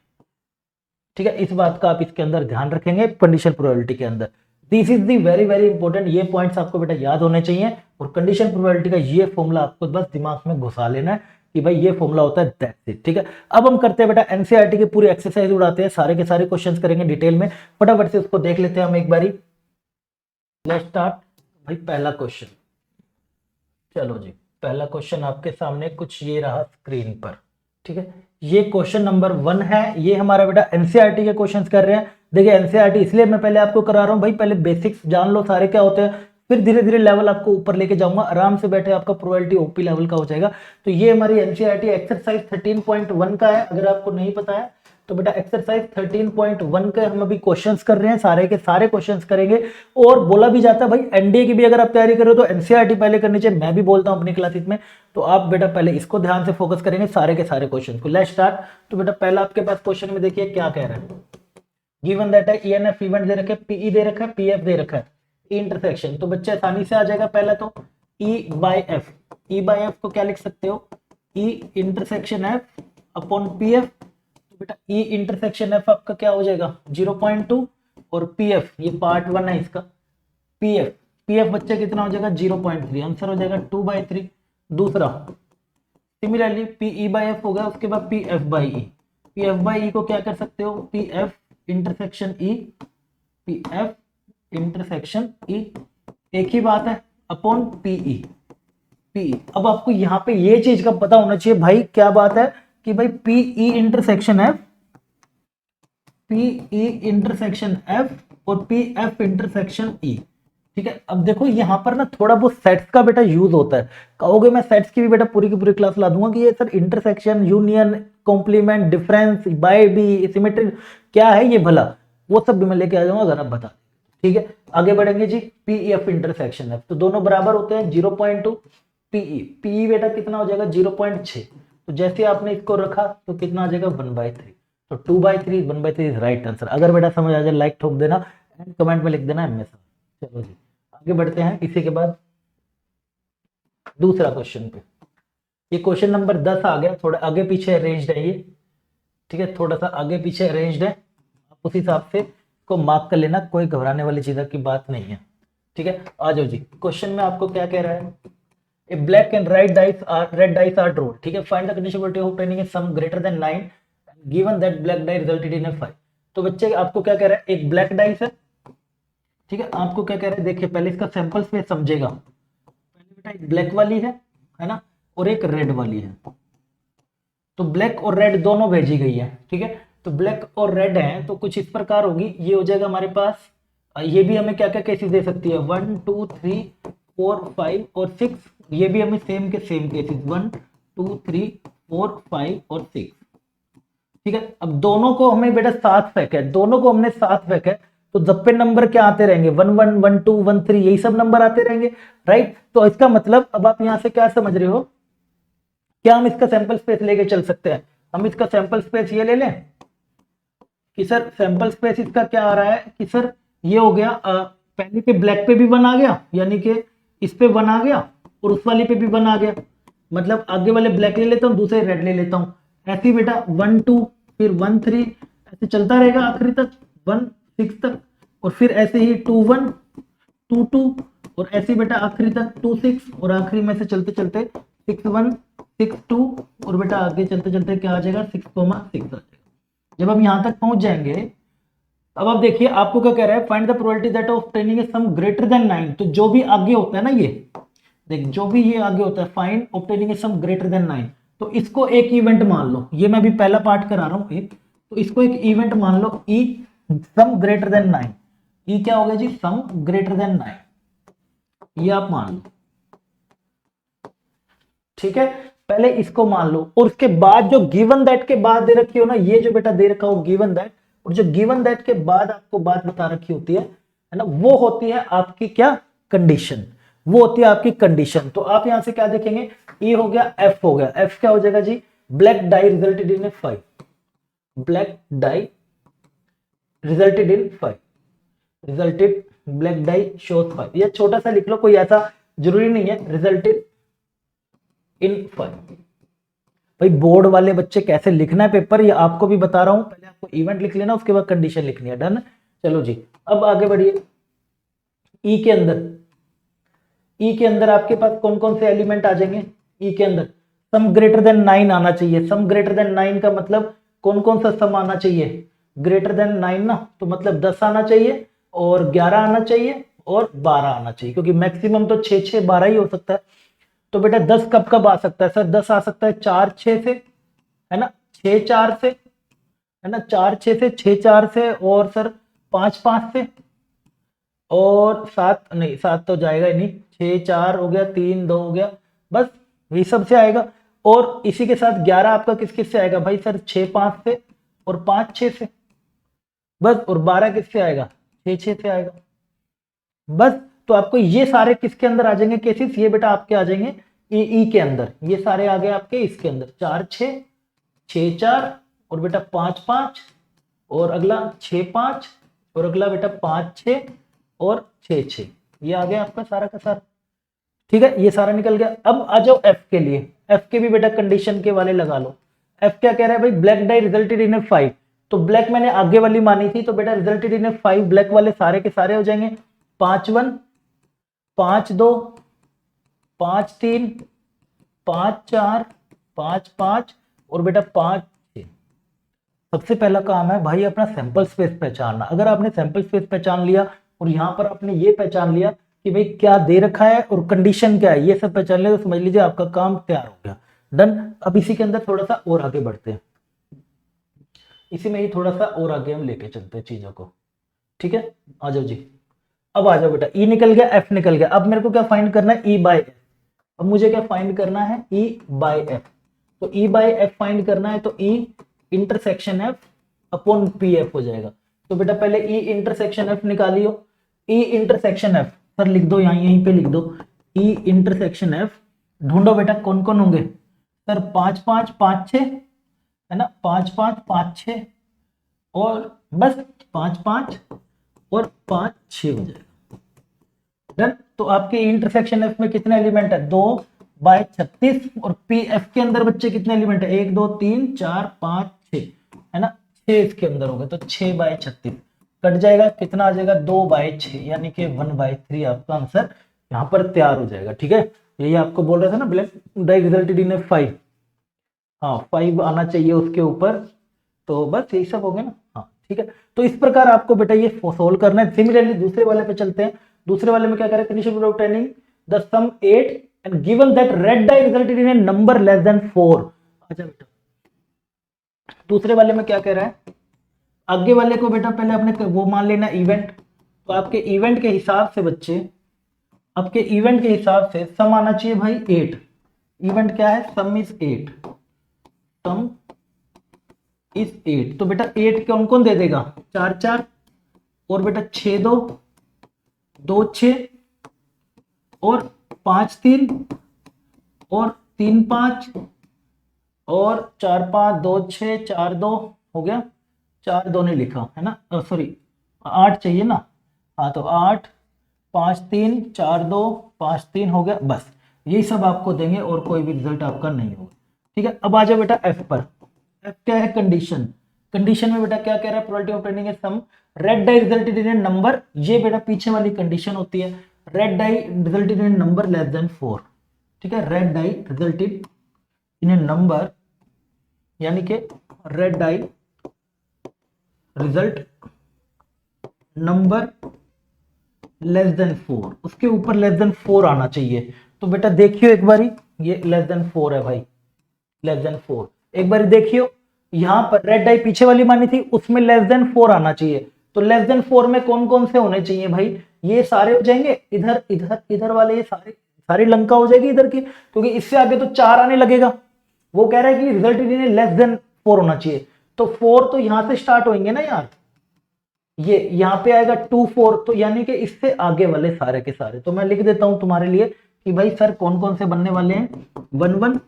ठीक है, इस बात का आप इसके अंदर ध्यान रखेंगे कंडीशन प्रोबेबिलिटी के अंदर। This is the very very important, ये पॉइंट्स आपको बेटा याद होने चाहिए, और कंडीशन प्रोबेबिलिटी का ये फॉर्मूला आपको बस दिमाग में घुसा लेना है कि भाई ये फॉर्मूला होता है दैट्स इट। ठीक है, अब हम करते हैं बेटा एनसीईआरटी की पूरी एक्सरसाइज उड़ाते हैं, सारे के सारे क्वेश्चंस करेंगे डिटेल में, फटाफट से उसको देख लेते हैं हम एक बारी। लेट्स स्टार्ट भाई, पहला क्वेश्चन, चलो जी पहला क्वेश्चन आपके सामने कुछ ये रहा स्क्रीन पर। ठीक है, ये क्वेश्चन नंबर 1 है, ये हमारा बेटा एनसीईआरटी के क्वेश्चंस कर रहे हैं। देखिए एनसीईआरटी इसलिए मैं पहले आपको करा रहा हूं भाई, पहले बेसिक्स जान लो सारे क्या होते हैं, फिर धीरे धीरे लेवल आपको ऊपर लेके जाऊंगा, आराम से बैठे आपका प्रोबेबिलिटी ओपी लेवल का हो जाएगा। तो ये हमारी एनसीईआरटी एक्सरसाइज 13.1 का है, अगर आपको नहीं पता है तो बेटा एक्सरसाइज 13.1 के हम अभी क्वेश्चंस कर रहे हैं, सारे के सारे क्वेश्चंस करेंगे। और बोला भी जाता है भाई एनडीए की भी अगर आप तैयारी कर रहे हो तो एनसीईआरटी पहले करनी चाहिए, मैं भी बोलता हूं अपनी क्लासेस में, तो आप बेटा पहले इसको ध्यान से फोकस करेंगे सारे के सारे क्वेश्चन को। Let's start. तो बेटा पहला आपके पास क्वेश्चन में देखिए क्या कह रहा है, गिवन दैट है ईएनएफ इवेंट दे रखा है, पीई दे रखा है, पीएफ दे रखा है, ई इंटरसेक्शन, तो बच्चे आसानी से आ जाएगा। पहला तो E by F, E by F को क्या लिख सकते हो, E intersection F upon P F, तो बेटा ई इंटरसेक्शन एफ आपका क्या हो जाएगा 0.2 और पी एफ ये पार्ट 1 है इसका, पी एफ बच्चे कितना हो जाएगा 0.3, आंसर हो जाएगा 2/3। दूसरा similarly P E by F हो गया, उसके बाद P F by E, P F by E को क्या कर सकते हो, P F intersection E, P F intersection E, एक ही बात है, अपॉन पीई, पीई। अब आपको यहाँ पे ये चीज का पता होना चाहिए भाई, क्या बात है कि भाई P E intersection F, P E intersection F और पी एफ इंटरसेक्शन ई। ठीक है, अब देखो यहाँ पर ना थोड़ा बहुत सेट्स का बेटा यूज होता है, कहोगे मैं सेट्स की भी बेटा पूरी की पूरी क्लास ला दूंगा कि ये sir intersection, union, complement, difference, by B, symmetry क्या है ये भला, वो सब भी मैं लेके आ जाऊंगा अगर आप बता दें। ठीक है, आगे बढ़ेंगे जी। पीईएफ इंटरसेक्शन एफ, तो दोनों बराबर होते हैं 0.2। पीई पीई बेटा कितना हो जाएगा 0.6। तो जैसे आपने इसको रखा तो कितना आ जाएगा 1/3। तो 2/3 1/3 इज राइट आंसर। अगर बेटा समझ आ जाए लाइक ठोक देना एंड कमेंट में लिख देना एमएस। चलो जी आगे बढ़ते हैं। इसी के बाद दूसरा क्वेश्चन पे, ये क्वेश्चन नंबर 10 आ गया, थोड़ा आगे पीछे अरेंज्ड है ये। ठीक है, थोड़ा सा आगे पीछे अरेंज्ड है, आप उस हिसाब से को मार्क कर लेना, कोई घबराने वाली चीज की बात नहीं है। ठीक है, आ जाओ जी। क्वेश्चन में आपको क्या कह रहा है, a black and red dice are drawn. ठीक है, find the condition of obtaining a sum greater than 9 given that black die resulted in a 5। तो बच्चे आपको क्या कह रहा है, एक ब्लैक डाइस है। ठीक है, आपको क्या कह रहा है, देखिए पहले इसका सैंपल स्पेस समझेगा। पहले बेटा एक ब्लैक वाली है ना, और एक रेड वाली है। तो ब्लैक और रेड दोनों भेजी गई है। ठीक है, तो ब्लैक और रेड है तो कुछ इस प्रकार होगी, ये हो जाएगा हमारे पास। ये भी हमें क्या क्या केसेस दे सकती है, 1 2 3 4 5 और 6। ये भी हमें सेम के सेम केसेस 1 2 3 4 5 और 6। ठीक है, अब दोनों को हमें बेटा साथ फेंक है, दोनों को हमने साथ फेंक है, तो जब पे नंबर क्या आते रहेंगे 1 1 1 2 1 3 यही सब नंबर आते रहेंगे। राइट, तो इसका मतलब अब आप यहां से क्या समझ रहे हो, क्या हम इसका सैंपल स्पेस लेके चल सकते हैं। हम इसका सैंपल स्पेस ये ले लें कि सर सैंपल स्पेस इसका क्या आ रहा है कि सर ये हो गया, पहले पे ब्लैक पे भी 1 आ गया, यानी कि इस पे 1 आ गया और उस वाली पे भी 1 आ गया। मतलब आगे वाले ब्लैक ले लेता हूँ, दूसरे रेड ले लेता हूँ, ऐसे ही बेटा 1 2 फिर 1 3 ऐसे चलता रहेगा आखिरी तक 1 6 तक, और फिर ऐसे ही 2 1 2 2 और ऐसे बेटा आखिरी तक 2 6 और आखिरी में से चलते चलते 6 1 6 2 और बेटा आगे चलते चलते क्या आ जाएगा 6 6 आ जाएगा। जब हम यहां तक पहुंच जाएंगे, अब आप देखिए आपको क्या कह रहा है, find the probability that of obtaining a sum greater than 9। तो जो भी आगे होता है ना, ये देख जो भी ये आगे होता है, find obtaining a sum greater than 9, तो इसको एक इवेंट मान लो। ये मैं अभी पहला पार्ट करा रहा हूं एक, तो इसको एक इवेंट मान लो, ई सम ग्रेटर देन 9। ई क्या हो गया जी, सम ग्रेटर देन 9, ये आप मान लो। ठीक है, पहले इसको मान लो और उसके बाद जो गिवन दैट के बाद दे रखी हो ना, ये जो बेटा दे रखा हो गिवन दैट, और जो गिवन दैट के बाद आपको बात बता रखी होती है ना, वो होती है आपकी क्या कंडीशन, वो होती है आपकी कंडीशन। तो आप यहां से क्या देखेंगे, ई हो गया, एफ हो गया, एफ क्या हो जाएगा जी, black die resulted in a 5, black die resulted in 5, resulted black die shows 5। ये छोटा सा लिख लो, कोई ऐसा जरूरी नहीं है, रिजल्टेड इन 5। भाई बोर्ड वाले बच्चे कैसे लिखना है पेपर ये आपको भी बता रहा हूं, पहले आपको इवेंट लिख लेना, उसके बाद कंडीशन लिखनी है। डन, चलो जी अब आगे बढ़िए। ई के अंदर, ई के अंदर आपके पास कौन कौन से एलिमेंट आ जाएंगे, ई के अंदर सम ग्रेटर देन 9 आना चाहिए। सम ग्रेटर देन 9 का मतलब कौन कौन सा सम आना चाहिए, ग्रेटर देन 9 ना, तो मतलब 10 आना चाहिए और 11 आना चाहिए और 12 आना चाहिए, क्योंकि मैक्सिमम तो 6 6 12 ही हो सकता है। तो बेटा 10 कब कब आ सकता है सर, 10 आ सकता है 4 6 से, है ना, 6 4 से, है ना, 4 6 से, 6 4 से, और सर 5 5 से, और 7 नहीं, 7 तो जाएगा ही नहीं, 6 4 हो गया, 3 2 हो गया, बस ये सब से आएगा। और इसी के साथ 11 आपका किस किस से आएगा भाई सर, 6 5 से और 5 6 से, बस। और 12 किससे आएगा, 6 6 से आएगा, बस। तो आपको ये सारे किसके अंदर आ जाएंगे केसेस, ये बेटा आपके आ जाएंगे ई के अंदर, ये सारे आ गए आपके इसके अंदर, 4 6 6 4 और बेटा 5 5 और अगला 6 5 और अगला बेटा 5 6 और 6 6, ये आ गया आपका सारा का सारा। ठीक है, ये सारा निकल गया। अब आ जाओ एफ के लिए, एफ के भी बेटा कंडीशन के वाले लगा लो। एफ क्या कह रहा है भाई, black die resulted in a 5, तो ब्लैक मैंने आगे वाली मानी थी, तो बेटा रिजल्टेड इन ए 5 ब्लैक वाले सारे के सारे हो जाएंगे 5 1 5 2 5 3 5 4 5 5 और बेटा 5 6। सबसे पहला काम है भाई अपना सैंपल स्पेस पहचानना। अगर आपने सैंपल स्पेस पहचान लिया और यहां पर आपने ये पहचान लिया कि भाई क्या दे रखा है और कंडीशन क्या है, ये सब पहचान लिया तो समझ लीजिए आपका काम तैयार हो गया। डन, अब इसी के अंदर थोड़ा सा और आगे बढ़ते हैं, इसी में ही थोड़ा सा और आगे हम लेके चलते हैं चीजों को। ठीक है, आ जाओ जी। अब आ जाओ बेटा, ई निकल गया, एफ निकल गया, अब मेरे को क्या फाइंड करना है, ई बाय एफ। अब मुझे क्या फाइंड करना है, ई बाय एफ। तो ई बाय एफ फाइंड करना है, तो ई intersection F upon P F हो जाएगा। तो बेटा पहले ई इंटरसेक्शन एफ निकालियो। ई इंटरसेक्शन एफ सर लिख दो, यहाँ यहीं पे लिख दो, ई इंटरसेक्शन एफ ढूंढो बेटा कौन कौन होंगे सर, 5 5 5 6 है ना, 5 5 5 6 और बस 5 5 और 5 6 हो जाएगा डन। तो आपके इंटरसेक्शन एफ में कितने एलिमेंट है, 2/36 और पी एफ के अंदर बच्चे कितने एलिमेंट है, 1 2 3 4 5 6 है ना, 6 इसके अंदर हो गए, तो 6/36 कट जाएगा, कितना आ जाएगा 2/6 यानी कि 1/3 आपका आंसर यहाँ पर तैयार हो जाएगा। ठीक है, यही आपको बोल रहा था ना ब्लैक द रिजल्टेड इन 5, हाँ 5 आना चाहिए उसके ऊपर, तो बस यही सब हो गया ना। हाँ ठीक है, तो इस प्रकार आपको बेटा ये सोल्व करना है। सिमिलरली दूसरे वाले पे चलते हैं। दूसरे वाले में क्या करें, condition with obtaining the sum 8 and given that red die resulted in a number less than 4। अच्छा बेटा दूसरे वाले में क्या कह रहा है, आगे वाले को बेटा पहले अपने वो मान लेना इवेंट, तो आपके इवेंट के हिसाब से बच्चे, आपके इवेंट के हिसाब से सम आना चाहिए भाई 8। इवेंट क्या है, सम इज 8, सम इज 8। तो बेटा 8 कौन कौन दे देगा, 4 4 और बेटा 6 2 2 6 और 5 3 और 3 5 और 4 5 2 6 4 2 हो गया, 4 2 ने लिखा है ना, सॉरी 8 चाहिए ना, हाँ तो 8 5 3 4 2 5 3 हो गया, बस यही सब आपको देंगे और कोई भी रिजल्ट आपका नहीं होगा। ठीक है, अब आ जाओ बेटा एफ पर। एफ क्या है, कंडीशन। कंडीशन में बेटा क्या कह रहा है, probability of obtaining a sum red die resulted in a number, ये बेटा पीछे वाली कंडीशन होती है, red die resulted in a number less than 4। ठीक है, red die resulted in a number यानी कि red die result number less than 4, उसके ऊपर लेस देन 4 आना चाहिए। तो बेटा देखियो एक बारी, ये लेस देन 4 है भाई, लेस देन 4 एक बारी देखियो, यहां पर रेड डाई पीछे वाली मानी थी उसमें लेस देन 4 आना चाहिए। तो लेस देन 4 में कौन कौन से होने चाहिए भाई, ये सारे हो जाएंगे, इधर इधर इधर वाले ये सारे सारी लंका हो जाएगी इधर की, क्योंकि इससे आगे तो 4 आने लगेगा। वो कह रहा है कि रिजल्ट इन लेस देन 4 होना चाहिए, तो 4 तो यहां से स्टार्ट होंगे ना यार, ये यहाँ पे आएगा 2 4, तो यानी कि इससे आगे वाले सारे के सारे। तो मैं लिख देता हूं तुम्हारे लिए कि भाई सर कौन कौन से बनने वाले हैं, 1 1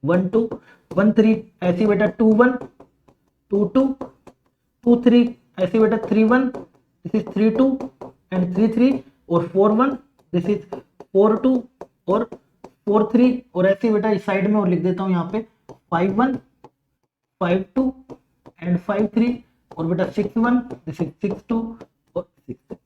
1 2 1 3, ऐसी बेटा 2 1 2 2 2 3, ऐसी बेटा 3 1, दिस इज 3 2 एंड 3 3 और 4 1, दिस इज 4 2 और 4 3, और ऐसे बेटा इस साइड में और लिख देता हूं यहाँ पे 5 1 5 2 एंड 5 3 और बेटा 6 1, दिस इज 6 2 और 6 3,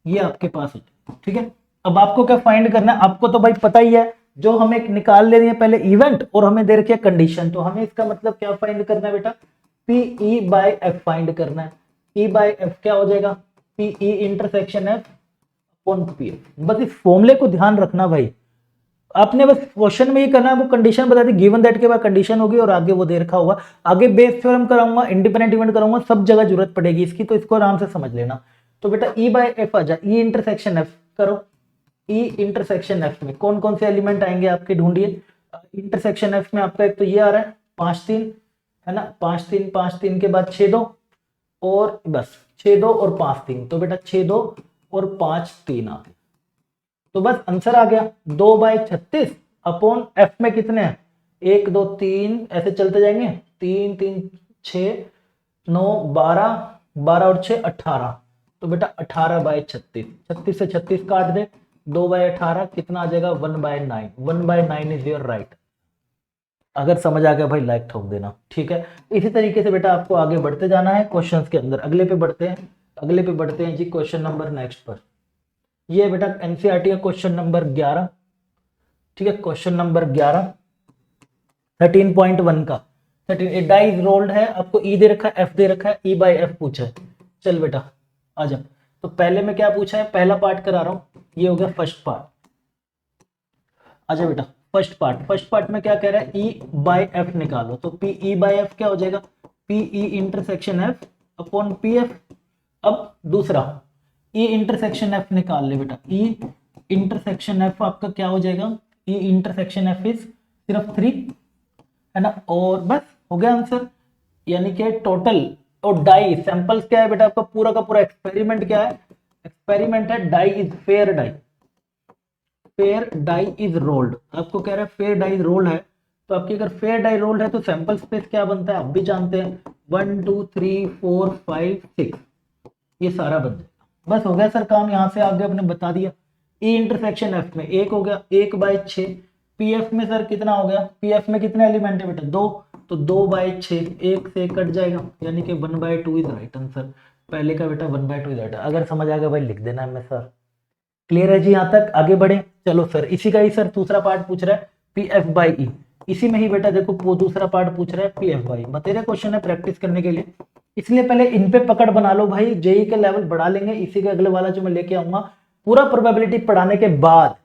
ये आपके पास है। ठीक है, अब आपको क्या फाइंड करना है, आपको तो भाई पता ही है, जो हमें निकाल ले रही है पहले इवेंट और हमें दे रखी है कंडीशन, तो हमें इसका मतलब क्या फाइंड करना है बेटा, पी ई बाय एफ फाइंड करना है। ई बाय एफ क्या हो जाएगा, P E intersection F upon P F. बस इस फॉर्मूले को ध्यान रखना भाई, आपने बस क्वेश्चन में ही करना है, वो कंडीशन बता दी, गिवन दैट के बाद कंडीशन होगी और आगे वो दे रखा होगा, आगे बेस थ्योरम कराऊंगा, इंडिपेंडेंट इवेंट कराऊंगा, सब जगह जरूरत पड़ेगी इसकी, तो इसको आराम से समझ लेना। तो बेटा ई बाय एफ आ जाए, ई इंटरसेक्शन एफ करो, ई इंटरसेक्शन एफ में कौन कौन से एलिमेंट आएंगे आपके, ढूंढिए। इंटरसेक्शन एफ में आपका एक तो ये आ रहा है 5 3 है ना, 5 3 5 3 के बाद 6 2 और बस 6 2 और 5 3, तो बेटा 6 2 और 5 3 आ गए, तो बस आंसर आ गया 2/36 अपॉन एफ में कितने हैं 1 2 3, ऐसे चलते जाएंगे 3 3 6 9 12 12 और 6 18, तो बेटा 18/36, 36 से 36 काट दे, 2/18 कितना आ जाएगा 1/9, 1/9 इज योर राइट। अगर समझ आ गया भाई लाइक ठोक देना। ठीक है, इसी तरीके से बेटा आपको आगे बढ़ते जाना है क्वेश्चंस के अंदर। अगले पे बढ़ते हैं, अगले पे बढ़ते हैं जी, क्वेश्चन नंबर नेक्स्ट पर। ये बेटा एनसीईआरटी का क्वेश्चन नंबर 11। ठीक है, क्वेश्चन नंबर 11 13.1 का 13 डाइज रोल्ड है, आपको ई दे रखा है, एफ दे रखा है, ई बाय एफ पूछा है। चल बेटा आ जा, तो पहले में क्या पूछा है, पहला पार्ट करा रहा हूं, ये हो गया फर्स्ट पार्ट। आजा बेटा फर्स्ट पार्ट, फर्स्ट पार्ट में क्या कह रहा है, ई बाय एफ निकालो, तो पी ई बाय एफ क्या हो जाएगा, P E intersection F upon P F. अब दूसरा ई इंटरसेक्शन एफ निकाल ले बेटा, ई इंटरसेक्शन एफ आपका क्या हो जाएगा, ई इंटरसेक्शन एफ इज सिर्फ 3 है ना, और बस हो गया आंसर, यानी कि टोटल और डाई सैंपल्स क्या है बेटा आपका पूरा का पूरा एक्सपेरिमेंट क्या है, एक्सपेरिमेंट है die is fair die, fair die is rolled, आपको कह रहा है फेयर डाई रोल्ड है, तो आपकी अगर फेयर डाई रोल्ड है तो सैंपल स्पेस क्या बनता है आप भी जानते हैं 1 2 3 4 5 6, ये सारा बन जाएगा। बस हो गया सर काम, यहाँ से आगे अपने बता दिया। ई इंटरसेक्शन एफ में एक हो गया 1/6, पी एफ में सर कितना हो गया, पी एफ में कितने एलिमेंट है बेटा 2, तो 2/6 एक से कट जाएगा यानी कि 1/2 इज राइट आंसर, पहले का बेटा 1/2 इज राइट। अगर समझ आ गया भाई लिख देना है सर। क्लियर है जी यहाँ तक, आगे बढ़े। चलो सर इसी का ही सर दूसरा पार्ट पूछ रहा है पी एफ बाई ई, इसी में ही बेटा देखो वो दूसरा पार्ट पूछ रहा है पी एफ बाई, बतेरा क्वेश्चन है प्रैक्टिस करने के लिए, इसलिए पहले इन पे पकड़ बना लो भाई, जेई के लेवल बढ़ा लेंगे, इसी के अगले वाला जो मैं लेके आऊंगा पूरा प्रोबेबिलिटी पढ़ाने के बाद,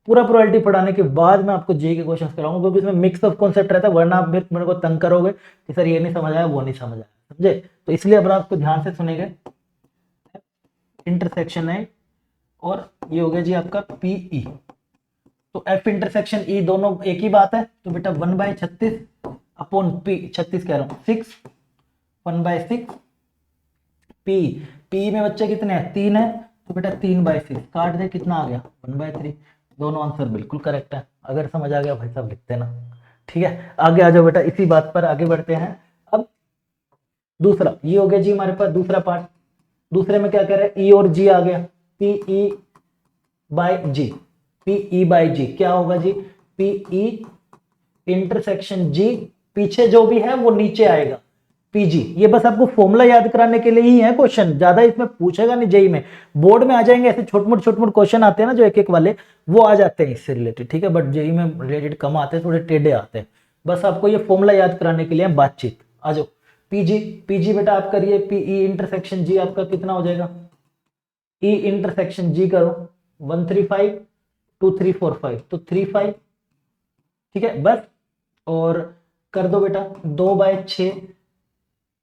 पूरा प्रोबेबिलिटी पढ़ाने के बाद मैं आपको जेई के क्वेश्चन कराऊंगा, क्योंकि इसमें मिक्स ऑफ कॉन्सेप्ट रहता है, वरना आप मेरे को तंग करोगे कि सर ये नहीं समझ आया वो नहीं समझ आया, समझे। तो इसलिए अब आपको ध्यान से सुनेंगे, इंटरसेक्शन है और ये हो गया जी आपका पीई, तो एफ इंटरसेक्शन ई दोनों एक ही बात है, तो बेटा 1/36 अपॉन पी, 36 कह रहा हूं 6, 1/6 पी, पी में बच्चे कितने हैं 3 है, तो बेटा 3/6 काट दे कितना आ गया 1/3, दोनों आंसर बिल्कुल करेक्ट है। अगर समझ आ गया भाई साहब लिखते ना, ठीक है आगे आ जाओ बेटा, इसी बात पर आगे बढ़ते हैं। अब दूसरा ये हो गया जी हमारे पास दूसरा पार्ट, दूसरे में क्या कह रहे हैं ई और जी आ गया, P E by G, P E by G क्या होगा जी, पीई इंटरसेक्शन जी, पीछे जो भी है वो नीचे आएगा पीजी, ये बस आपको फॉर्मूला याद कराने के लिए ही है क्वेश्चन, ज्यादा इसमें पूछेगा नहीं, जेई में बोर्ड में आ जाएंगे ऐसे छोट मोट क्वेश्चन आते हैं ना जो एक एक वाले, वो आ जाते हैं इससे रिलेटेड, ठीक है, बट जेई में रिलेटेड कम आते हैं, थोड़े टेढ़े आते हैं, बस आपको ये फॉर्मूला याद कराने के लिए बातचीत। आ जाओ पीजी, पीजी बेटा आप करिए, पीई इंटरसेक्शन जी आपका कितना हो जाएगा, ई इंटरसेक्शन जी करो 135 2 3 4 5, तो 35, ठीक है बस, और कर दो बेटा 2/6,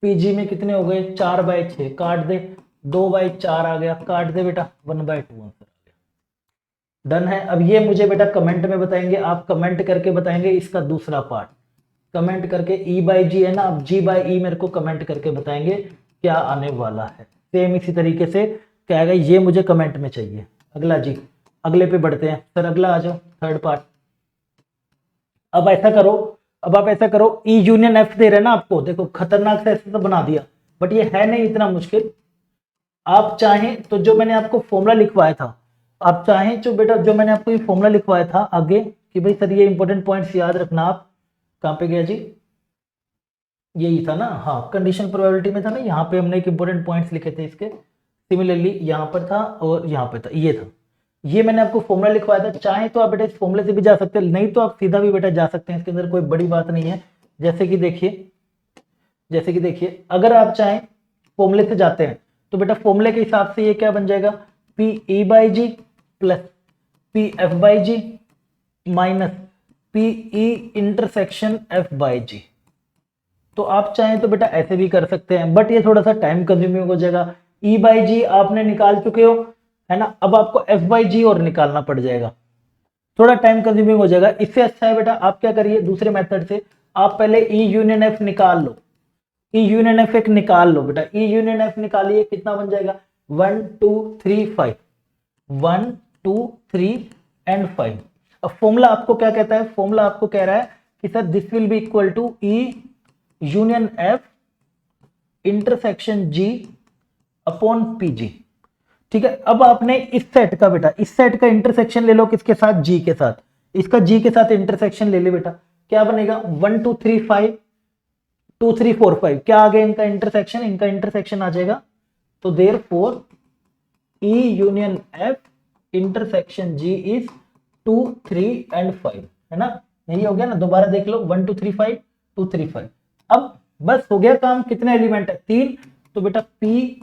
पीजी में कितने हो गए 4/6 काट दे, 2/4 आ गया काट दे बेटा 1/2 आंसर आ गया, डन है। अब ये मुझे बेटा कमेंट में बताएंगे, आप कमेंट करके बताएंगे इसका दूसरा पार्ट, कमेंट करके ई बाई जी है ना, अब जी बाई ई मेरे को कमेंट करके बताएंगे क्या आने वाला है, सेम इसी तरीके से क्या आएगा ये मुझे कमेंट में चाहिए। अगला जी, अगले पे बढ़ते हैं सर, अगला आ जाओ थर्ड पार्ट। अब ऐसा करो, अब आप ऐसा करो ई यूनियन एफ दे रहे ना आपको, देखो खतरनाक से ऐसे तो बना दिया, बट ये है नहीं इतना मुश्किल, आप चाहें तो जो मैंने आपको फॉर्मूला लिखवाया था, आप चाहें जो बेटा जो मैंने आपको ये फॉर्मूला लिखवाया था आगे कि भाई सर ये इंपॉर्टेंट पॉइंट्स याद रखना, आप कहाँ पे गया जी, यही था ना, हाँ कंडीशन प्रोबेबिलिटी में था ना, यहाँ पे हमने एक इंपॉर्टेंट पॉइंट्स लिखे थे इसके, सिमिलरली यहाँ पर था और यहाँ पे था, ये था, ये मैंने आपको फॉर्मूला लिखवाया था, चाहे तो आप बेटा इस फॉर्मूले से भी जा सकते हैं, नहीं तो आप सीधा भी बेटा जा सकते हैं, इसके अंदर कोई बड़ी बात नहीं है। जैसे कि देखिए, जैसे कि देखिए अगर आप चाहें फॉर्मूले से जाते हैं तो बेटा फॉर्मूले के हिसाब से ये क्या बन जाएगा, P E by G plus P F by G minus P E intersection F by G, तो आप चाहें तो बेटा ऐसे भी कर सकते हैं, बट ये थोड़ा सा टाइम कंज्यूमिंग हो जाएगा। ई बाई जी आपने निकाल चुके हो है ना, अब आपको एफ बाई जी और निकालना पड़ जाएगा, थोड़ा टाइम कंज्यूमिंग हो जाएगा, इससे अच्छा है बेटा आप क्या करिए दूसरे मेथड से, आप पहले ई यूनियन एफ निकाल लो, ई यूनियन एफ एक निकाल लो बेटा, ई यूनियन एफ निकालिए कितना बन जाएगा 1 2 3 5, 1 2 3 एंड 5। अब फॉर्मूला आपको क्या कहता है, फॉर्मूला आपको कह रहा है कि sir this will be equal to E union F intersection G upon P G, ठीक है। अब आपने इस सेट का बेटा, इस सेट का इंटरसेक्शन ले लो किसके साथ, जी के साथ, इसका जी के साथ इंटरसेक्शन ले ले बेटा, क्या बनेगा 1 2 3 5 2 3 4 5, क्या आ गया इनका इंटरसेक्शन, इनका इंटरसेक्शन आ जाएगा, तो therefore E union F intersection G is 2 3 and 5, है ना, यही हो गया ना, दोबारा देख लो 1 2 3 5 2 3 5, अब बस हो गया काम, कितने एलिमेंट है 3, तो बेटा P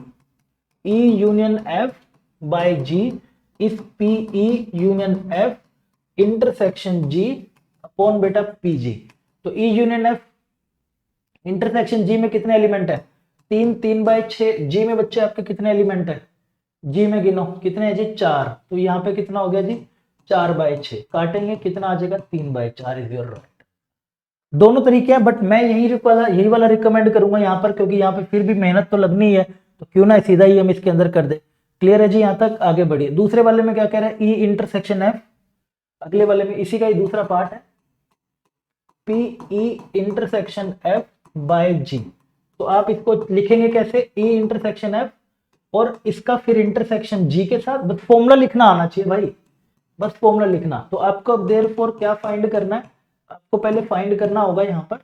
E union F by G is P E union F intersection G upon बेटा पी जी, तो E union F intersection G में कितने एलिमेंट है 3, 3/6, जी में बच्चे आपके कितने एलिमेंट है, जी में गिनो कितने हैं जी 4, तो यहाँ पे कितना हो गया जी 4/6, काटेंगे कितना आ जाएगा 3/4 इज योर राइट, दोनों तरीके हैं, बट मैं यही वाला रिकमेंड करूंगा यहाँ पर, क्योंकि यहाँ पे फिर भी मेहनत तो लगनी है, तो क्यों ना सीधा ही हम इसके अंदर कर दे। क्लियर है जी, यहाँ तक आगे बढ़िए। दूसरे वाले में क्या कह रहा है, ई इंटरसेक्शन एफ। अगले वाले में इसी का ही दूसरा पार्ट है, P E intersection F by G. तो आप इसको लिखेंगे कैसे, ई इंटरसेक्शन एफ और इसका फिर इंटरसेक्शन जी के साथ, बस फॉर्मूला लिखना आना चाहिए भाई, बस फॉर्मूला लिखना। तो आपको अब देयरफॉर क्या फाइंड करना है, आपको पहले फाइंड करना होगा यहां पर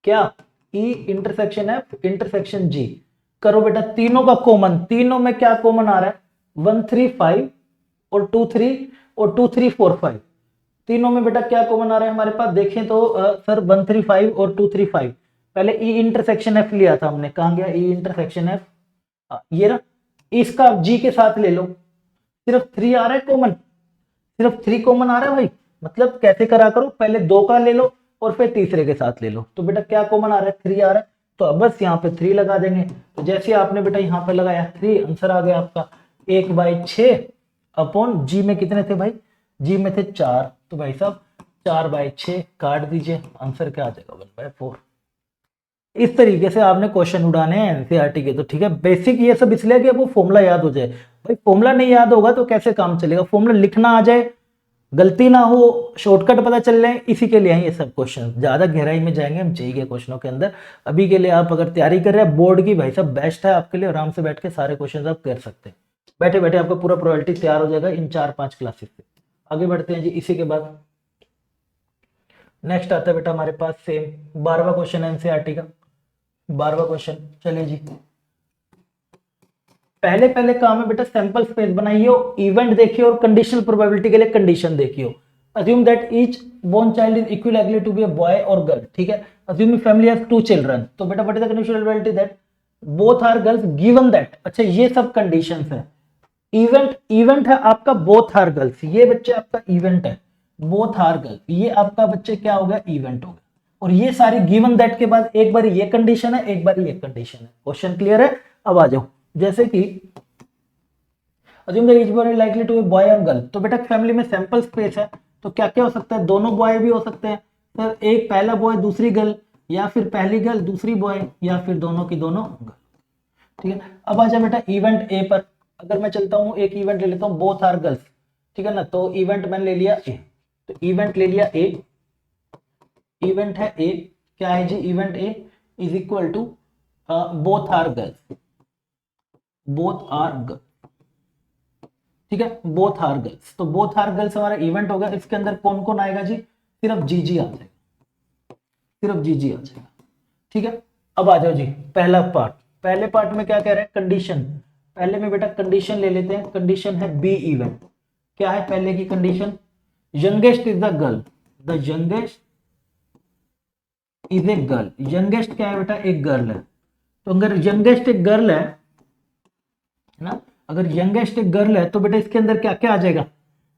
क्या, ई इंटरसेक्शन एफ इंटरसेक्शन जी। करो बेटा, तीनों का कॉमन, तीनों में क्या कॉमन आ रहा है, 1 3 5 और 2 3 और 2 3 4 5। तीनों में बेटा क्या कॉमन आ रहा है हमारे पास, देखें तो सर 1 3 5 और 2 3 5। पहले ई इंटरसेक्शन एफ लिया था हमने, कहां गया ई इंटरसेक्शन एफ, ये रहा। इसका जी के साथ ले लो, सिर्फ 3 आ रहा है कॉमन, सिर्फ 3 कॉमन आ रहा है भाई। मतलब कैसे करा करो, पहले 2 का ले लो और फिर तीसरे के साथ ले लो। तो बेटा क्या कॉमन आ रहा है, 3 आ रहा है, तो अब बस यहाँ पे 3 लगा देंगे। तो जैसे आपने बेटा यहाँ पे लगाया 3, आंसर आ गया आपका 1/6 अपॉन जी में कितने थे भाई, जी में थे 4, तो भाई साहब 4/6 काट दीजिए, आंसर क्या आ जाएगा 1/4। इस तरीके से आपने क्वेश्चन उड़ाने हैं एनसीईआरटी के। तो ठीक है, बेसिक ये सब इसलिए कि आपको फॉर्मूला याद हो जाए। भाई फॉर्मूला नहीं याद होगा तो कैसे काम चलेगा, फॉर्मूला लिखना आ जाए, गलती ना हो, शॉर्टकट पता चल रहे हैं, इसी के लिए हैं ये सब क्वेश्चन। ज्यादा गहराई में जाएंगे हम जेईई के क्वेश्चनों के अंदर। अभी के लिए आप अगर तैयारी कर रहे हैं बोर्ड की, भाई साहब बेस्ट है आपके लिए, आराम से बैठ के सारे क्वेश्चन आप कर सकते हैं। बैठे बैठे आपका पूरा प्रोबेबिलिटी तैयार हो जाएगा इन 4-5 क्लासेस से। आगे बढ़ते हैं जी। इसी के बाद नेक्स्ट आता है बेटा हमारे पास सेम 12वां क्वेश्चन है एनसीईआरटी का, 12वां क्वेश्चन। चलिए जी, पहले पहले काम है बेटा सैंपल स्पेस बनाइए, इवेंट देखिए और कंडीशनल प्रोबेबिलिटी के लिए कंडीशन देखिए। Assume that each born child is equal likely to be a boy और गर्ल, ठीक है। अज्यूम फैमिली हैज 2 चिल्ड्रन, तो बेटा what is the conditional probability that both are girls given that. अच्छा ये सब कंडीशंस है। इवेंट है आपका बोथ आर गर्ल्स, ये बच्चे आपका इवेंट है, बोथ आर गर्ल, ये आपका बच्चे क्या हो गया, इवेंट हो गया। और ये सारी गिवन दैट के बाद एक बार ये कंडीशन है, एक बार ये कंडीशन है। क्वेश्चन क्लियर है, अब आ जाओ। जैसे कि assume that each boy is likely to be boy और गर्ल, तो बेटा फैमिली में सैंपल स्पेस है, तो क्या क्या हो सकता है, दोनों बॉय भी हो सकते हैं सर, एक पहला बॉय दूसरी गर्ल, या फिर पहली गर्ल दूसरी बॉय, या फिर दोनों की दोनों गर्ल, ठीक है। अब आ जाए बेटा इवेंट ए पर, अगर मैं चलता हूँ एक इवेंट ले लेता हूँ बोथ आर गर्ल्स, ठीक है ना। तो इवेंट मैंने ले लिया ए, तो इवेंट ले लिया ए, इवेंट है ए, क्या है जी, event A is equal to both are girls, both are girls, ठीक है, बोथ आर गर्ल्स। तो बोथ आर गर्ल्स हमारा इवेंट होगा, इसके अंदर कौन कौन आएगा जी, सिर्फ जीजी आ जाएगा, सिर्फ जीजी आ जाएगा, ठीक है। अब आ जाओ जी पहला पार्ट, पहले पार्ट में क्या कह रहे हैं, कंडीशन। पहले में बेटा कंडीशन ले लेते हैं, कंडीशन है बी इवेंट। क्या है पहले की condition, youngest is the girl, the youngest is a girl. Youngest क्या है बेटा, एक गर्ल है। तो अगर यंगेस्ट एक गर्ल है ना, अगर यंगेस्ट एक गर्ल है तो बेटा इसके अंदर क्या क्या आ जाएगा,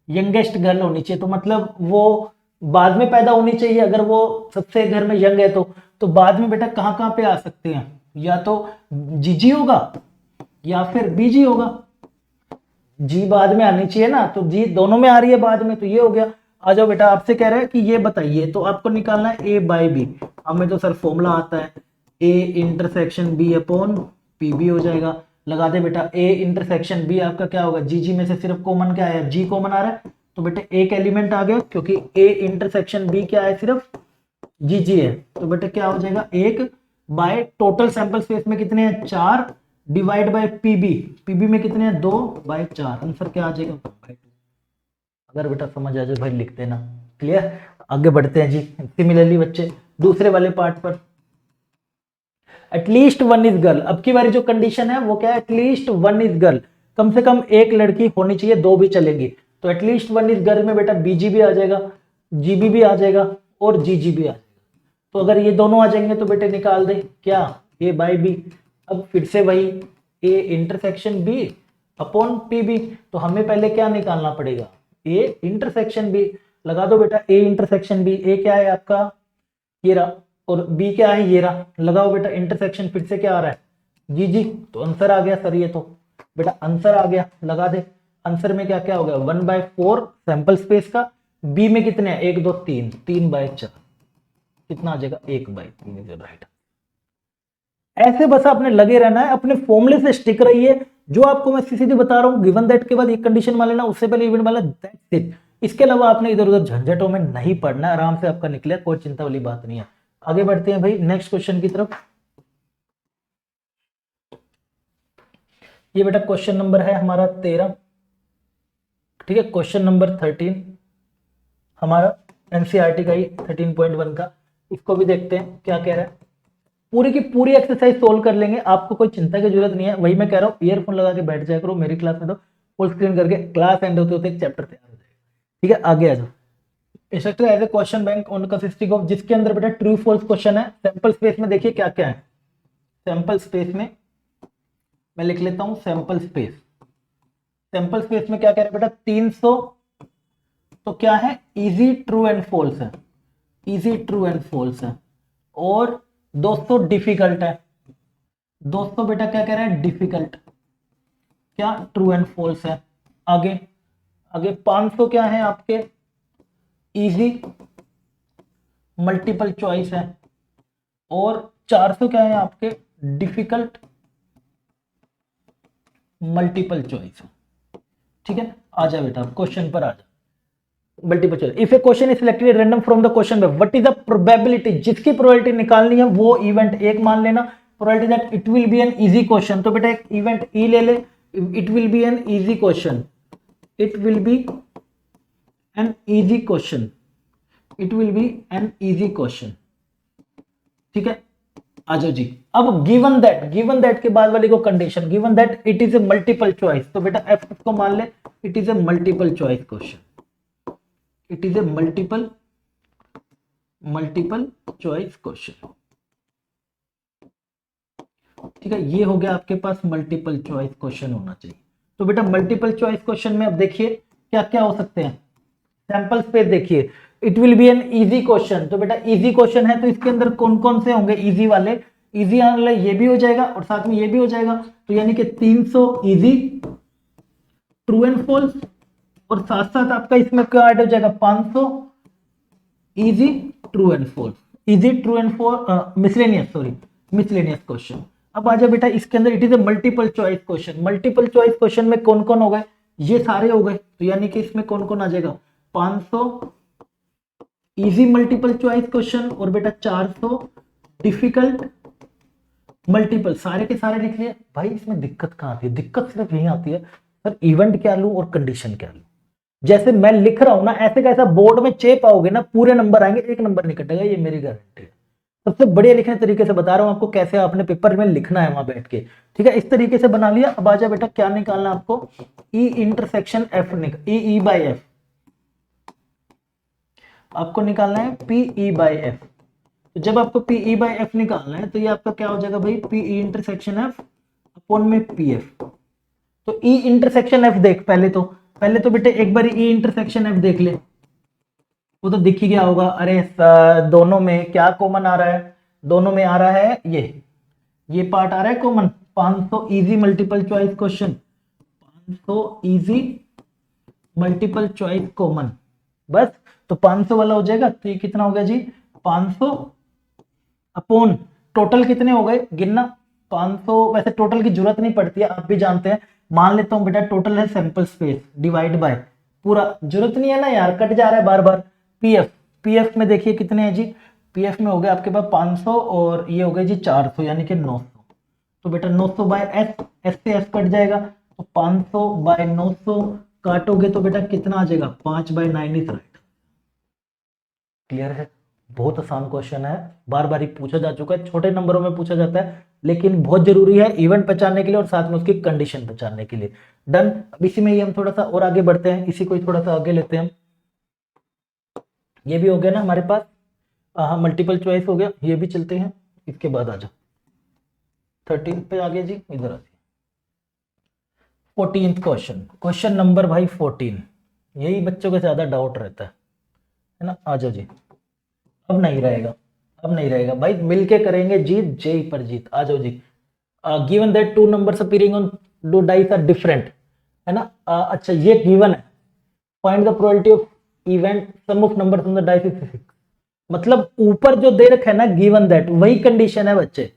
यंगेस्ट गर्ल होनी चाहिए। तो मतलब वो बाद में पैदा होनी चाहिए, अगर वो सबसे घर में यंग है तो बाद में बेटा कहां कहां पे आ सकते हैं, या तो जीजी होगा या फिर बीजी होगा। जी बाद में आनी चाहिए ना, तो जी दोनों में आ रही है बाद में, तो ये हो गया। आ जाओ बेटा, आपसे कह रहा है कि ये बताइए, तो आपको निकालना है ए बाई बी। हमें तो सर फॉर्मूला आता है, A intersection B upon P B हो जाएगा। लगा दे बेटा, ए इंटरसेक्शन बी आपका क्या होगा, जी जी में से सिर्फ कॉमन क्या है, जी कॉमन आ रहा है, तो बेटे एक एलिमेंट आ गया, क्योंकि ए इंटरसेक्शन बी क्या है, सिर्फ जी जी है। तो बेटे क्या हो जाएगा, एक बाय टोटल सैंपल स्पेस में कितने हैं, 4 डिवाइड बाय पीबी, पीबी में कितने हैं, 2/4, आंसर क्या आ जाएगा 1/2। अगर बेटा समझ आ जाए भाई लिख देना। क्लियर, आगे बढ़ते हैं जी। सिमिलरली बच्चे दूसरे वाले पार्ट पर, एटलीस्ट 1 इज गर्ल। अब की बारी जो कंडीशन है वो क्या है, एटलीस्ट 1 इज गर्ल, कम से कम एक लड़की होनी चाहिए, 2 भी चलेंगी। तो एटलीस्ट 1 इज गर्ल में बेटा बीजी भी आ जाएगा, जीबी भी आ जाएगा और जीजी भी आ जाएगा। तो अगर ये दोनों आ जाएंगे तो बेटे निकाल दे क्या, ए बाई बी। अब फिर से वही A intersection B upon P B, तो हमें पहले क्या निकालना पड़ेगा, ए इंटरसेक्शन बी। लगा दो बेटा ए इंटरसेक्शन बी, ए क्या है आपका ये रहा, और बी क्या है ये रहा। लगाओ बेटा इंटरसेक्शन, फिर से क्या आ रहा है, जी जी, तो आंसर आ गया सर, ये तो बेटा आंसर आ गया। लगा दे, आंसर में क्या क्या हो गया, 1/4 सैंपल स्पेस का बी में कितने हैं, 1 2 3, 3/4 कितना आ जाएगा, 1/3 इज राइट। ऐसे बस आपने लगे रहना है, अपने फॉर्मूले से स्टिक रहिए। जो आपको मैं सीधी बता रहा हूं, गिवन दैट के बाद एक कंडीशन मान लेना, उससे पहले इवेंट वाला, दैट्स इट। इसके अलावा आपने इधर उधर झंझटों में नहीं पड़ना, आराम से आपका निकले, कोई चिंता वाली बात नहीं है। आगे बढ़ते हैं भाई नेक्स्ट क्वेश्चन की तरफ। ये बेटा क्वेश्चन नंबर है हमारा 13, ठीक है। क्वेश्चन नंबर 13 हमारा एनसीईआरटी का ही 13.1 का, इसको भी देखते हैं क्या कह रहा है। पूरी की पूरी एक्सरसाइज सोल्व कर लेंगे, आपको कोई चिंता की जरूरत नहीं है। वही मैं कह रहा हूँ, ईयरफोन लगा के बैठ जाया करो मेरी क्लास में, तो फुल स्क्रीन करके क्लास एंड होते होते एक चैप्टर तैयार हो जाएगा, ठीक है। आगे आ जाओ। Instructor has a question bank on consisting of, जिसके अंदर बेटा ट्रू फॉल्स क्वेश्चन है। सैंपल स्पेस में देखिए क्या क्या है। सैंपल स्पेस में मैं लिख लेता हूं, सैंपल स्पेस। सैंपल स्पेस में क्या कह रहे हैं बेटा, 300 तो क्या है, इजी ट्रू एंड फॉल्स है, इजी ट्रू एंड फॉल्स है। और 200 डिफिकल्ट है, 200 बेटा क्या कह रहे हैं, डिफिकल्ट, क्या ट्रू एंड फॉल्स है। आगे आगे 500 क्या है आपके, इजी मल्टीपल चॉइस है। और 400 क्या है आपके, डिफिकल्ट मल्टीपल चॉइस, ठीक है। आ जा बेटा क्वेश्चन पर आ जा। Multiple choice, if A question is selected random from the question में, व्हाट इज द प्रोबेबिलिटी, जिसकी प्रोबेबिलिटी निकालनी है वो इवेंट एक मान लेना। Probability that it will be an easy question, तो बेटा एक इवेंट ई ले ले, it will be an easy question, it will be an easy question, it will be an easy question, ठीक है। आ जाओ जी। अब गिवन दैट के बाद वाली को condition, given that it is a multiple choice, तो बेटा एफ को मान ले, it is a multiple choice question, it is a multiple choice question, ठीक है। ये हो गया आपके पास मल्टीपल चॉइस क्वेश्चन होना चाहिए। तो बेटा मल्टीपल चॉइस क्वेश्चन में अब देखिए क्या क्या हो सकते हैं। सैंपल स्पेस देखिए, it will be an easy question, तो बेटा इजी क्वेश्चन है तो इसके अंदर कौन कौन से होंगे, इजी वाले, इजी वाले ये भी हो जाएगा और साथ में ये भी हो जाएगा, तो यानी कि 300 इजी ट्रू एंड फॉल्स, और साथ साथ आपका इसमें क्या ऐड हो जाएगा, 500 easy true and false, easy true and false miscellaneous, sorry miscellaneous question. अब आजा बेटा इसके अंदर, it is a multiple choice question, multiple choice question में कौन कौन हो गए, ये सारे हो गए, तो यानी कि इसमें कौन कौन आ जाएगा, 500 इजी मल्टीपल चॉइस क्वेश्चन और बेटा 400 डिफिकल्ट मल्टीपल, सारे के सारे लिख लिए। भाई इसमें दिक्कत कहाँ आती है, दिक्कत सिर्फ यही आती है सर, इवेंट क्या लूं और कंडीशन क्या लूं। जैसे मैं लिख रहा हूं ना, ऐसे कैसा बोर्ड में चेप आओगे ना, पूरे नंबर आएंगे, एक नंबर नहीं कटेगा, ये मेरी गारंटी है। सबसे बढ़िया लिखने तरीके से बता रहा हूं आपको, कैसे आपने पेपर में लिखना है वहां बैठ के, ठीक है। इस तरीके से बना लिया। अब आजा बेटा क्या निकालना आपको, ई intersection F, E by F आपको निकालना है, पी ई बाई एफ। तो जब आपको पी ई बाई एफ निकालना है तो ये आपका क्या हो जाएगा भाई, P E intersection F upon में पी एफ। तो ई इंटरसेक्शन एफ देख, पहले तो बेटे एक बार ई इंटरसेक्शन एफ देख ले, वो तो दिख ही गया होगा। अरे दोनों में क्या कॉमन आ रहा है, दोनों में आ रहा है ये पार्ट आ रहा है common, 500 easy multiple choice question, 500 easy multiple choice common, बस। तो 500 वाला हो जाएगा, तो ये कितना हो गया जी, 500 अपॉन टोटल कितने हो गए गिनना, 500, वैसे टोटल की जरूरत नहीं पड़ती है, आप भी जानते हैं। मान लेता हूं बेटा टोटल है सैंपल स्पेस डिवाइड बाय पूरा, जरूरत नहीं है ना यार, कट जा रहा है बार बार। पीएफ में देखिए कितने हैं जी, पीएफ में हो गया आपके पास 500 और ये हो गए जी 400, यानी कि 900। तो बेटा 900 बाय एस से एस कट जाएगा, तो 500 बाय 900 काटोगे तो बेटा कितना आ जाएगा, 5/9 इज राइट। क्लियर है, बहुत आसान क्वेश्चन है, बार बार ही पूछा जा चुका है, छोटे नंबरों में पूछा जाता है, लेकिन बहुत जरूरी है इवेंट पहचानने के लिए और साथ में उसकी कंडीशन पहचानने के लिए। डन। अब इसी में ही हम थोड़ा सा और आगे बढ़ते हैं, इसी को ही थोड़ा सा आगे लेते हैं। ये भी हो गया ना हमारे पास, हाँ मल्टीपल चॉइस हो गया, ये भी चलते हैं। इसके बाद आ जाओ 13 पे आगे जी, इधर आ जाइए। 14th क्वेश्चन, क्वेश्चन नंबर भाई 14, यही बच्चों को ज्यादा डाउट रहता है ना। आ जाओ जी, अब नहीं रहेगा, अब नहीं रहेगा भाई, मिलके करेंगे जीत, जेई पर जीत। आ जाओ जी। Given that two numbers appearing on दो डाइस आर डिफरेंट, है ना। अच्छा ये गिवन है, find the probability of event sum of numbers on the dice is 6। मतलब ऊपर जो दे रखा है ना गिवन दैट, वही कंडीशन है बच्चे,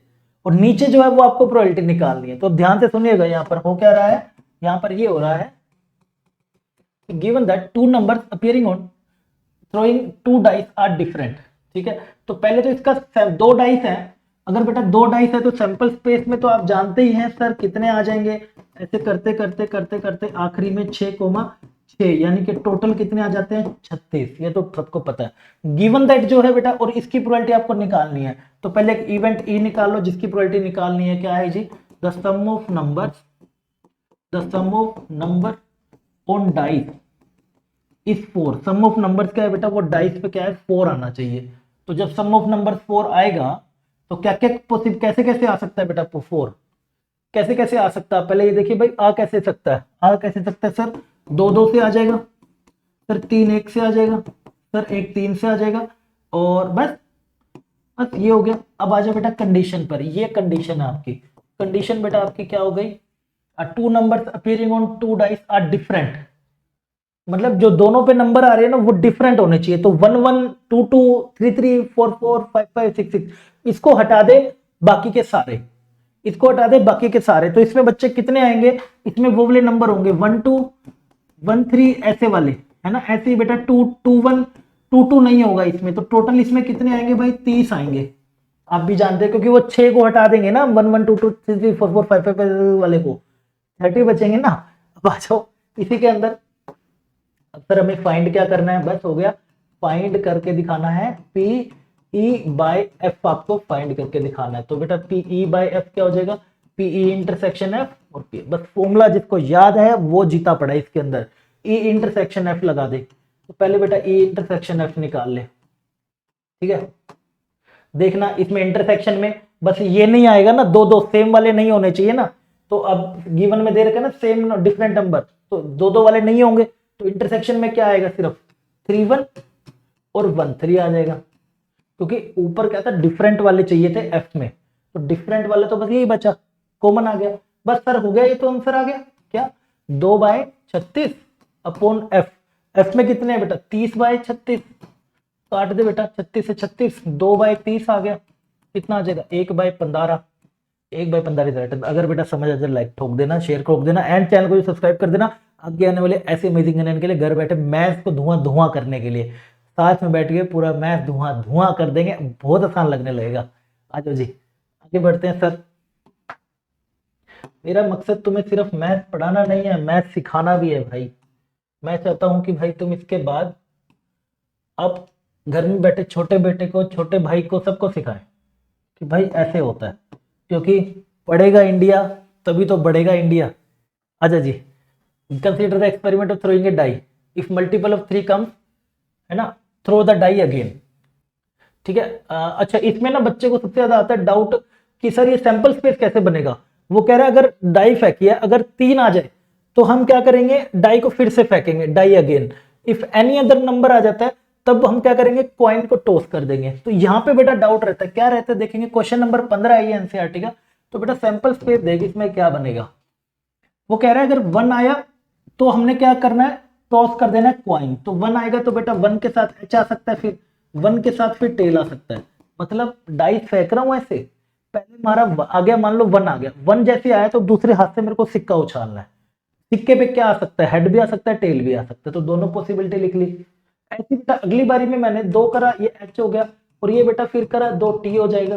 और नीचे जो है वो आपको प्रोबेबिलिटी निकालनी है। तो ध्यान से सुनिएगा, यहाँ पर हो क्या रहा है, यहाँ पर ये हो रहा है given that two numbers appearing on throwing two dice are different. ठीक है, तो पहले तो इसका दो डाइस है, अगर बेटा दो डाइस है तो सैंपल स्पेस में तो आप जानते ही हैं सर कितने आ जाएंगे, ऐसे करते करते करते करते आखिरी में 6,6, यानी कि टोटल कितने आ जाते हैं 36। ये तो सबको पता है। गिवन दैट जो है बेटा, और इसकी प्रोबेबिलिटी आपको निकालनी है, तो पहले एक इवेंट ई निकाल लो जिसकी प्रोबेबिलिटी निकालनी है। क्या है जी, the sum of number on dice is 4। Sum of numbers क्या है बेटा, वो डाइस पे क्या है 4 आना चाहिए। तो जब सम ऑफ नंबर्स 4 आएगा तो क्या क्या पॉसिबल, कैसे कैसे आ सकता है बेटा 4, कैसे कैसे आ सकता है, पहले ये देखिए भाई, आ कैसे सकता है, आ कैसे सकता है सर, 2 से आ जाएगा सर, 3 1 से आ जाएगा सर, 1 3 से आ जाएगा, और बस बस ये हो गया। अब आ जाए बेटा कंडीशन पर, ये कंडीशन है आपकी। कंडीशन बेटा आपकी क्या हो गई, two numbers appearing on two dice are different, मतलब जो दोनों पे नंबर आ रहे हैं ना वो डिफरेंट होने चाहिए। तो 1 1 2 2 3 3 4 4 5 5 6 6, इसको हटा दे, बाकी के सारे, इसको हटा दे बाकी के सारे। तो इसमें बच्चे कितने आएंगे, इसमें वो वाले नंबर होंगे 1 2 1 3 ऐसे वाले, है ना, ऐसे ही बेटा 2 2 1 2 2 नहीं होगा इसमें। तो टोटल इसमें कितने आएंगे भाई, 30 आएंगे। आप भी जानते हैं क्योंकि वो 6 को हटा देंगे ना, 1 1 2 2 3 3 4 4 5 5 वाले को, 30 बचेंगे ना। अब आ जाओ इसी के अंदर, अब सर हमें फाइंड क्या करना है, बस हो गया, फाइंड करके दिखाना है, पी ई बाय एफ आपको फाइंड करके दिखाना है। तो बेटा पी ई बाय एफ क्या हो जाएगा, पी ई इंटरसेक्शन एफ और पी, बस फॉर्मूला जिसको याद है वो जीता पड़ा इसके अंदर, ई इंटरसेक्शन एफ लगा दे। तो पहले बेटा ई इंटरसेक्शन एफ निकाल ले, ठीक है। देखना इसमें इंटरसेक्शन में बस ये नहीं आएगा ना, दो दो सेम वाले नहीं होने चाहिए ना। तो अब गिवन में दे रखा ना सेम डिफरेंट नंबर, तो दो दो वाले नहीं होंगे, तो इंटरसेक्शन में क्या आएगा, सिर्फ 3 1 और 1 3 आ जाएगा, क्योंकि ऊपर क्या था डिफरेंट वाले चाहिए थे एफ में, तो डिफरेंट वाले तो बस यही बचा, कॉमन आ गया, बस सर हो गया, ये तो आंसर आ गया। क्या 2/36 अपॉन एफ, एफ में कितने हैं बेटा 30/36, काट दे बेटा 36 से 36, 2/30 आ गया, कितना आ जाएगा 1/15, 1/15। अगर बेटा समझ आ जाए लाइक ठोक देना, शेयर ठोक देना, एंड चैनल को सब्सक्राइब कर देना, आगे आने वाले ऐसे अमेजिंग कंटेंट के लिए, घर बैठे मैथ्स को धुआं धुआं करने के लिए, साथ में बैठ के पूरा मैथ्स धुआं धुआं कर देंगे, बहुत आसान लगने लगेगा। आ जाओ जी आगे बढ़ते हैं। सर मेरा मकसद तुम्हें सिर्फ मैथ्स पढ़ाना नहीं है, मैथ्स सिखाना भी है भाई। मैं चाहता हूं कि भाई तुम इसके बाद अब घर में बैठे छोटे बेटे को, छोटे भाई को, सबको सिखाएं कि भाई ऐसे होता है, क्योंकि पढ़ेगा इंडिया तभी तो बढ़ेगा इंडिया। अच्छा जी, consider the experiment of throwing a die, if multiple of 3 comes, है ना, थ्रो द डाई अगेन। ठीक है, अच्छा इसमें ना बच्चे को सबसे ज्यादा आता है डाउट कि सर ये सैंपल स्पेस कैसे बनेगा। वो कह रहा है अगर डाई फेंकी है, अगर 3 आ जाए तो हम क्या करेंगे, डाई को फिर से फेंकेंगे, die again. If any other number आ जाता है तब हम क्या करेंगे, कॉइन को टॉस कर देंगे। तो यहाँ पे बेटा डाउट रहता है, क्या रहता है देखेंगे, क्वेश्चन नंबर 15 है ये एनसीईआरटी का। तो बेटा सैंपल स्पेस देगी, इसमें क्या बनेगा, वो कह रहा है अगर 1 आया तो हमने क्या करना है, टॉस कर देना है कॉइन। तो 1 आएगा तो बेटा 1 के साथ एच आ सकता है, फिर 1 के साथ फिर टेल आ सकता है, मतलब डाइस फेंक रहा हूं ऐसे, पहले हमारा आ गया, मान लो 1 आ गया, 1 जैसे आया तो दूसरे हाथ से मेरे को सिक्का उछालना है। सिक्के पे क्या आ सकता है, हेड भी आ सकता है, टेल भी आ सकता है, तो दोनों पॉसिबिलिटी लिख ली। ऐसी बेटा अगली बारी में मैंने 2 करा, ये एच हो गया, और ये बेटा फिर करा 2 टी हो जाएगा।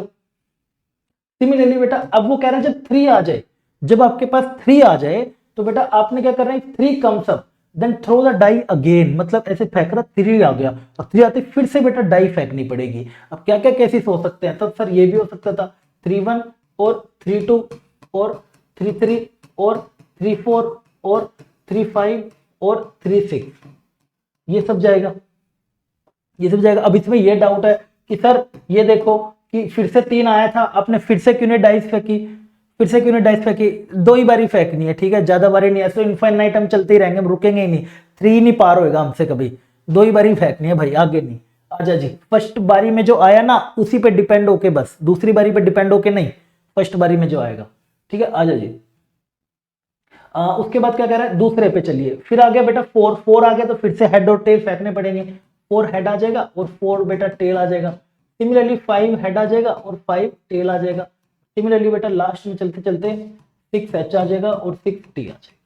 सिमिलरली बेटा अब वो कह रहा है जब 3 आ जाए, जब आपके पास 3 आ जाए तो बेटा आपने क्या करना है, 3 comes up then throw the die again, मतलब ऐसे फेंक रहा, 3 आ गया और 3 आते फिर से बेटा डाई फेंकनी पड़ेगी। अब क्या क्या केसेस हो सकते हैं, तो सर ये भी हो सकता था 3 1 और 3 2 और 3 3 और 3 4 और 3 5 और 3 6, ये सब जाएगा, ये सब जाएगा। अब इसमें ये डाउट है कि सर ये देखो कि फिर से 3 आया था, आपने फिर से क्यों नहीं डाइस फेंकी, फिर से क्यों नहीं डाइस फेंकी, 2 ही बारी फेंकनी है, ठीक है, ज्यादा बारी नहीं है, तो इनफाइनाइट हम चलते ही रहेंगे, हम रुकेंगे ही नहीं, 3 नहीं पार होएगा हमसे कभी, 2 ही बारी फेंकनी है भाई, आगे नहीं। आजा जी, फर्स्ट बारी में जो आया ना उसी पे डिपेंड होके, बस दूसरी बारी पे डिपेंड होके नहीं, फर्स्ट बारी में जो आएगा, ठीक है। आजा जी, उसके बाद क्या कह रहा है, दूसरे पे चलिए, फिर आ गया बेटा 4, 4 आ गया तो फिर से हेड और टेल फेंकने पड़ेंगे, 4 हेड आ जाएगा और 4 बेटा टेल आ जाएगा। सिमिलरली 5 हेड आ जाएगा और 5 टेल आ जाएगा। सिमिलरली बेटा लास्ट में चलते चलते 6 एच आ जाएगा और 6 टी आ जाएगा।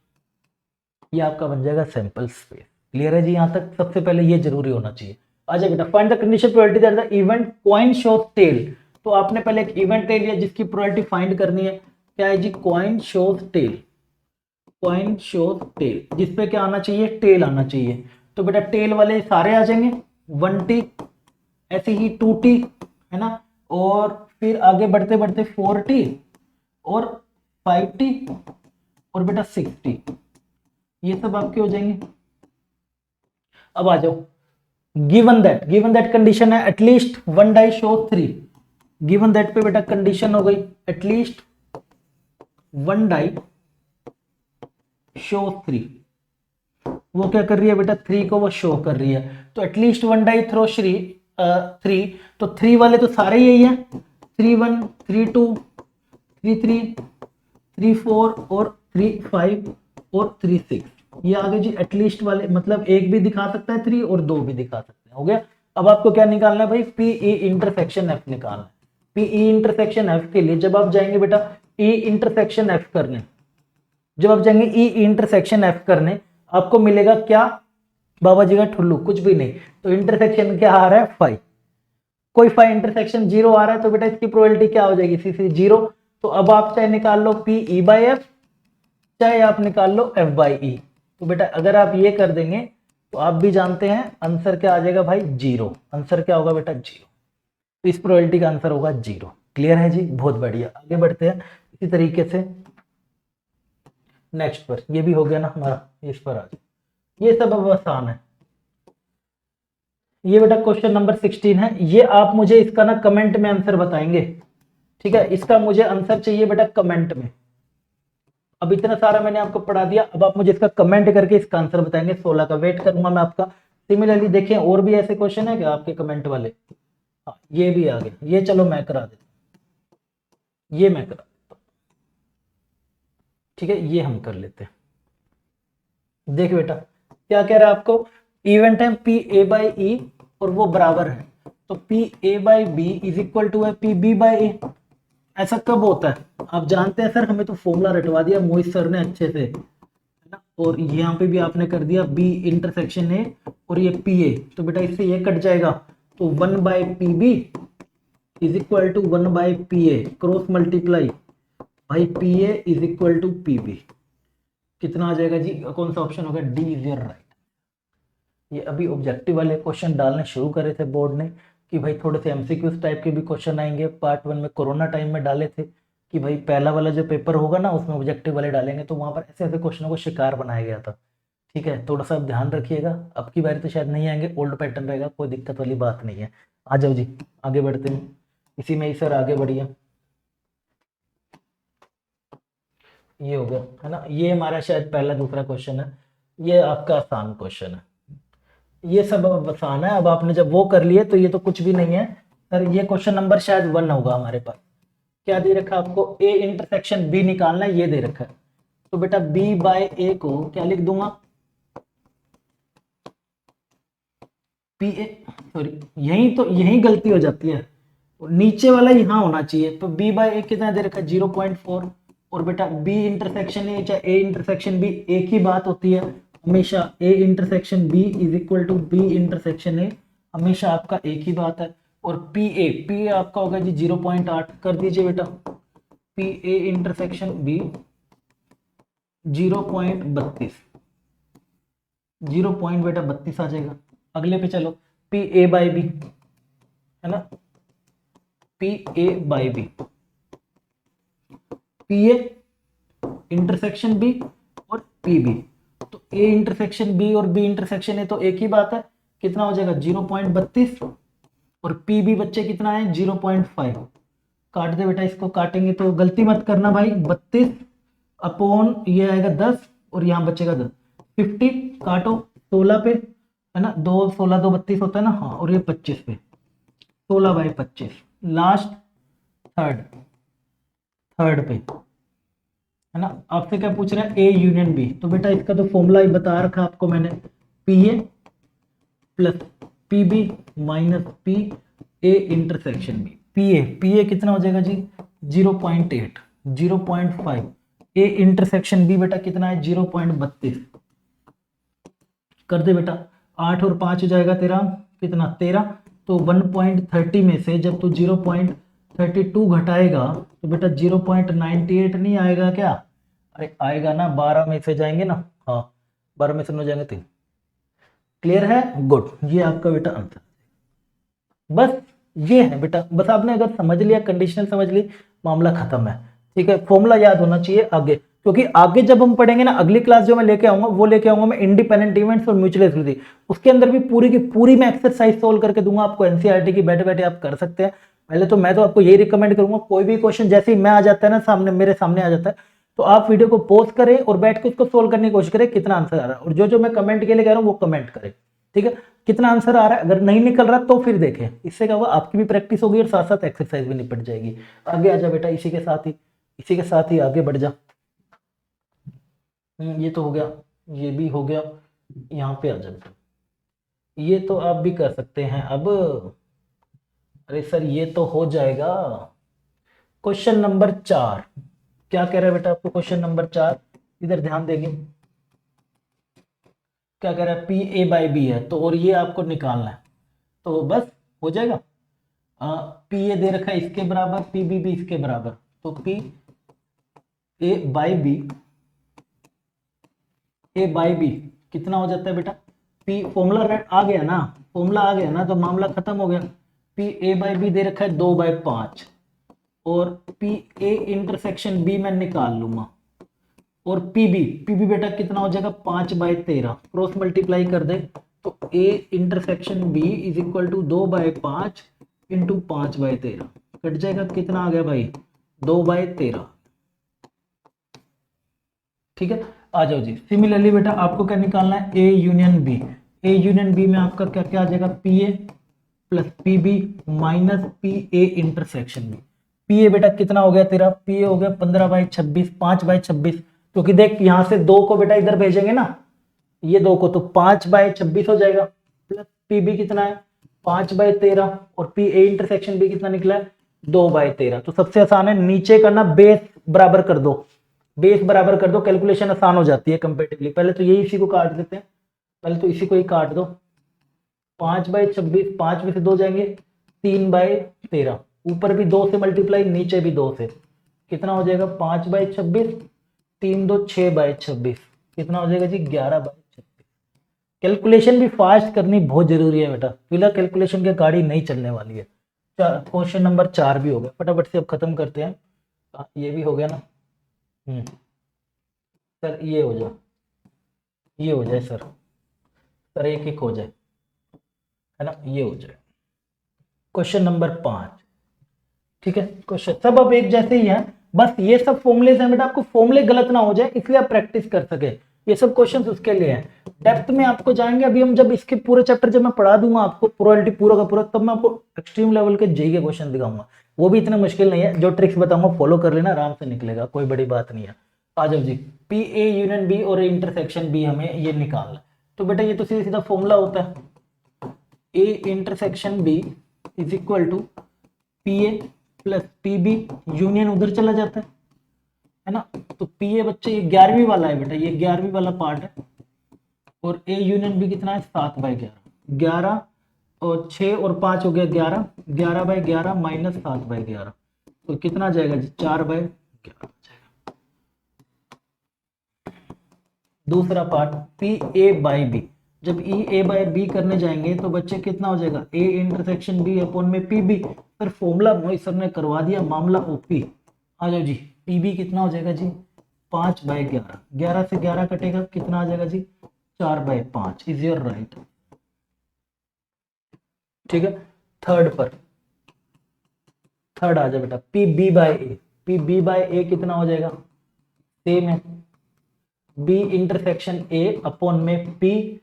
ये आपका बन जाएगा सैंपल स्पेस। क्लियर है जी? यहाँ तक सबसे पहले ये जरूरी होना चाहिए। आ जाए बेटा, find the condition probability that the event coin shows tail. तो आपने पहले एक इवेंट ले लिया जिसकी प्रोबेबिलिटी फाइंड करनी है। क्या है जी? Coin shows tail, coin shows tail, जिसपे क्या आना चाहिए? टेल आना चाहिए। तो बेटा टेल वाले सारे आ जाएंगे, 1t, ऐसे ही 2t, है ना, और फिर आगे बढ़ते बढ़ते 4t और 5t और बेटा 6t, ये सब आपके हो जाएंगे। अब आ जाओ, गिवन दैट कंडीशन है at least 1 die show 3। Given that पे बेटा कंडीशन हो गई एटलीस्ट 1 डाई शो 3। वो क्या कर रही है बेटा? 3 को वो शो कर रही है। तो एटलीस्ट 1 डाई थ्रो 3, तो 3 वाले तो सारे यही है, 3-1, 3-2, 3-3, 3-4 और 3-5 और 3-6। ये आगे जी एटलीस्ट वाले, मतलब एक भी दिखा सकता है 3 और 2 भी दिखा सकते हैं। हो गया। अब आपको क्या निकालना है भाई? पीई इंटरसेक्शन एफ निकालना है। पीई इंटरसेक्शन एफ के लिए जब आप जाएंगे बेटा ई इंटरसेक्शन एफ करने, जब आप जाएंगे ई इंटरसेक्शन एफ करने, आपको मिलेगा क्या बाबा जी का ठुल्लू? कुछ भी नहीं। तो इंटरसेक्शन क्या आ रहा है? 5। कोई 5 इंटरसेक्शन 0 आ रहा है तो बेटा इसकी प्रोबेबिलिटी क्या हो जाएगी? सी 0। तो अब आप चाहे निकाल लो पी ई बाई एफ, चाहे आप निकाल लो एफ बाई ई। तो बेटा अगर आप ये कर देंगे तो आप भी जानते हैं आंसर क्या आ जाएगा भाई? 0। आंसर क्या होगा बेटा? 0। तो इस प्रोबेबिलिटी का आंसर होगा 0। क्लियर है जी? बहुत बढ़िया। आगे बढ़ते हैं इसी तरीके से नेक्स्ट पर। ये भी हो गया ना हमारा, इस पर आ जाए। ये सब अब आसान है। ये बेटा क्वेश्चन नंबर 16 है। ये आप मुझे इसका ना कमेंट में आंसर बताएंगे, ठीक है? इसका मुझे आंसर चाहिए बेटा कमेंट में। अब इतना सारा मैंने आपको पढ़ा दिया, अब आप मुझे इसका कमेंट करके इसका आंसर बताएंगे। 16 का वेट करूंगा मैं आपका। सिमिलरली देखें और भी ऐसे क्वेश्चन है क्या आपके कमेंट वाले? हाँ, ये भी आ गए। ये चलो मैं करा देता हूं, ये मैं करा देता हूं, ठीक है? ये हम कर लेते हैं। देख बेटा क्या कह रहा है आपको? इवेंट है पी ए बाई ई और वो बराबर है, तो P A by B is equal to है पी बी बाई ए। ऐसा कब होता है? आप जानते हैं सर, हमें तो फॉर्मूला रटवा दिया मोहित सर ने अच्छे से, है ना, और यहाँ पे भी आपने कर दिया बी इंटरसेक्शन ए और ये पी ए, तो बेटा इससे ये कट जाएगा। तो 1 by P B is equal to 1 by P A, cross multiply भाई P A is equal to P B. कितना आ जाएगा जी? कौन सा ऑप्शन होगा? D is your right. ये अभी ऑब्जेक्टिव वाले क्वेश्चन डालने शुरू करे थे बोर्ड ने कि भाई थोड़े से एमसीक्यूज टाइप के भी क्वेश्चन आएंगे। पार्ट 1 में कोरोना टाइम में डाले थे कि भाई पहला वाला जो पेपर होगा ना उसमें ऑब्जेक्टिव वाले डालेंगे, तो वहां पर ऐसे ऐसे क्वेश्चनों को शिकार बनाया गया था। ठीक है, थोड़ा सा ध्यान रखिएगा। अब की बारी तो शायद नहीं आएंगे, ओल्ड पैटर्न रहेगा, कोई दिक्कत वाली बात नहीं है। आ जाओ जी आगे बढ़ते हैं। इसी में ही सर आगे बढ़िए। ये हो गया, है ना? ये हमारा शायद पहला दूसरा क्वेश्चन है। ये आपका आसान क्वेश्चन है। ये सब अब आसान है। अब आपने जब वो कर लिए तो ये तो कुछ भी नहीं है सर। ये क्वेश्चन नंबर शायद 1 होगा हमारे पास। क्या दे रखा है आपको? ए इंटरसेक्शन बी निकालना है, ये दे रखा है। तो बेटा बी बाय ए को क्या लिख दूंगा? पी ए, सॉरी यही गलती हो जाती है, नीचे वाला यहाँ होना चाहिए। तो बी बाय ए कितना दे रखा है? 0.4। और बेटा बी इंटरसेक्शन ए चाहे ए इंटरसेक्शन बी एक ही बात होती है हमेशा। A intersection B is equal to B intersection A, हमेशा आपका एक ही बात है। और पी ए आपका होगा जी 0.8 कर दीजिए बेटा। P A intersection B 0.32, 0 point बेटा 32 आ जाएगा। अगले पे चलो, पी ए बाई बी, है ना, P A by B, P A intersection B और पी बी। तो ए इंटरसेक्शन बी और बी इंटरसेक्शन ए तो एक ही बात है। कितना हो जाएगा? 0.32। और पी बी बच्चे कितना है? 0.5। काट दे बेटा, इसको काटेंगे तो गलती मत करना भाई। 32 अपॉन ये आएगा 10 और यहाँ बचेगा 10, 50 काटो 16 पे, है ना, 2 16 2 32 होता है ना, हाँ, और ये 25 पे, 16/25 लास्ट थर्ड पे, है है ना। आपसे क्या पूछ रहा है, ए यूनियन बी, तो बेटा इसका तो फॉर्मूला ही बता रखा आपको मैंने, P A plus P B minus P A intersection B. P A कितना हो जाएगा जी 0.8, 0.5, ए इंटरसेक्शन बी बेटा कितना है 0.32, कर दे बेटा, 8 और 5 हो जाएगा तेरा कितना 13, तो 1.30 में से जब तू 0.32 घटाएगा तो बेटा 0.98 नहीं आएगा क्या, अरे आएगा ना, 12 में से जाएंगे ना, हाँ 12 में से न जाएंगे 3, क्लियर है, गुड, ये आपका बेटा आंसर। बस ये है बेटा, बस आपने अगर समझ लिया, कंडीशनल समझ ली, मामला खत्म है। ठीक है, फॉर्मूला याद होना चाहिए आगे, क्योंकि आगे जब हम पढ़ेंगे ना, अगली क्लास जो मैं लेके आऊंगा वो लेके आऊंगा मैं इंडिपेंडेंट इवेंट्स और म्यूचुअल एक्सक्लूसिव, उसके अंदर भी पूरी की पूरी मैं एक्सरसाइज सोल्व करके दूंगा आपको, एनसीईआरटी की बैठे बैठे आप कर सकते हैं। पहले तो मैं तो आपको यही रिकमेंड करूंगा, कोई भी क्वेश्चन जैसे ही मैं आ जाता है ना सामने, मेरे सामने आ जाता है, तो आप वीडियो को पॉज करें और बैठ के उसको सोल्व करने की कोशिश करें कितना आंसर आ रहा है, और जो जो मैं कमेंट के लिए कह रहा हूँ वो कमेंट करें। ठीक है, कितना आंसर आ रहा है, अगर नहीं निकल रहा तो फिर देखें, इससे क्या होगा आपकी भी प्रैक्टिस होगी और साथ साथ एक्सरसाइज भी निपट जाएगी। आगे आ जा बेटा, इसी के साथ ही आगे बढ़ जा। ये तो हो गया, ये भी हो गया, यहाँ पे आ जा बेटा, ये तो आप भी कर सकते हैं अब, अरे सर ये तो हो जाएगा। क्वेश्चन नंबर 4 क्या कह रहा है बेटा आपको, क्वेश्चन नंबर 4 इधर ध्यान देंगे, क्या कह रहा है, पी ए बाई बी है तो, और ये आपको निकालना है, तो बस हो जाएगा। पी ए दे रखा है इसके बराबर, पी बी भी इसके बराबर, तो P A by B, A by B कितना हो जाता है बेटा, पी फॉर्मूला आ गया ना, फॉर्मूला आ गया ना, तो मामला खत्म हो गया। पी ए बाई बी दे रखा है 2/5, और पी ए इंटरसेक्शन बी मैं निकाल लूंगा, और पीबी बेटा कितना हो जाएगा 5/13, क्रॉस मल्टीप्लाई कर दे, तो A intersection B is equal to 2/5 into 5/13, cut जाएगा, कितना आ गया भाई 2/13। ठीक है, आ जाओ जी। सिमिलरली बेटा आपको क्या निकालना है, A union B, A union B में आपका क्या क्या आ जाएगा, P A plus P B minus P A intersection B. P A बेटा कितना हो गया तेरा, पी ए हो गया 15/26, 5/26, क्योंकि देख यहां से 2 को बेटा इधर भेजेंगे ना, ये 2 को, तो 5/26 हो जाएगा, प्लस पी बी कितना है 5/13, और पी ए इंटरसेक्शन बी कितना निकला है 2/13। तो सबसे आसान है, नीचे करना, बेस बराबर कर दो, बेस बराबर कर दो, कैलकुलेशन आसान हो जाती है कंपेरेटिवली। पहले तो यही इसी को काट देते हैं, पहले तो इसी को ही काट दो, 5/26, 5 में से 2 जाएंगे, 3/13, ऊपर भी 2 से मल्टीप्लाई, नीचे भी 2 से, कितना हो जाएगा 5/26, 3 2 6/26, कितना हो जाएगा जी 11/26। कैलकुलेशन भी फास्ट करनी बहुत जरूरी है बेटा, बिना कैलकुलेशन के गाड़ी नहीं चलने वाली है। क्वेश्चन नंबर 4 भी हो गया, फटाफट से अब खत्म करते हैं। ये भी हो गया ना, सर ये हो जाए, ये हो जाए सर एक एक हो जाए, है ना, ये हो जाए। क्वेश्चन नंबर 5, ठीक है, क्वेश्चन सब अब एक जैसे ही हैं, बस ये सब फॉर्मुलेज हैं बेटा, आपको फॉर्मुले गलत ना हो जाए इसलिए आप प्रैक्टिस कर सके, ये सब क्वेश्चंस उसके लिए हैं। डेप्थ में आपको जाएंगे अभी हम, जब इसके पूरे चैप्टर जब मैं पढ़ा दूंगा आपको प्रोबेबिलिटी पूरा का पूरा, तब मैं आपको एक्सट्रीम लेवल के जेई के क्वेश्चन दिखाऊंगा, वो भी इतने मुश्किल नहीं है, जो ट्रिक्स बताऊंगा फॉलो कर लेना, आराम से निकलेगा, कोई बड़ी बात नहीं है। आ जाओ जी, पी ए यूनियन बी और इंटरसेक्शन बी हमें ये निकालना, तो बेटा ये तो सीधा सीधा फॉर्मूला होता है, A intersection B is equal to P A plus P B, union उधर चला जाता है ना, तो पी ए बच्चे ये 11वीं वाला है बेटा, ये 11वीं वाला पार्ट है, और ए यूनियन बी कितना है 7/11, 11 और 6 और 5 हो गया 11, 11/11 माइनस 7/11, तो कितना जाएगा जी 4/11 जाएगा। दूसरा part P A by B, जब ई ए बाई बी करने जाएंगे तो बच्चे कितना हो जाएगा, ए इंटरसेक्शन बी अपॉन में पी बी, सर फॉर्मूला मोहित सर ने करवा दिया, मामला ओपी। आ जाओ जी, पी बी कितना हो जाएगा जी 5/11, 11 से 11 कटेगा, कितना आ जाएगा जी 4/5, इज योर राइट। ठीक है, थर्ड पर, थर्ड आ जाए बेटा, P B by A, P B by A कितना हो जाएगा, सेम है, बी इंटरसेक्शन ए अपॉन में पी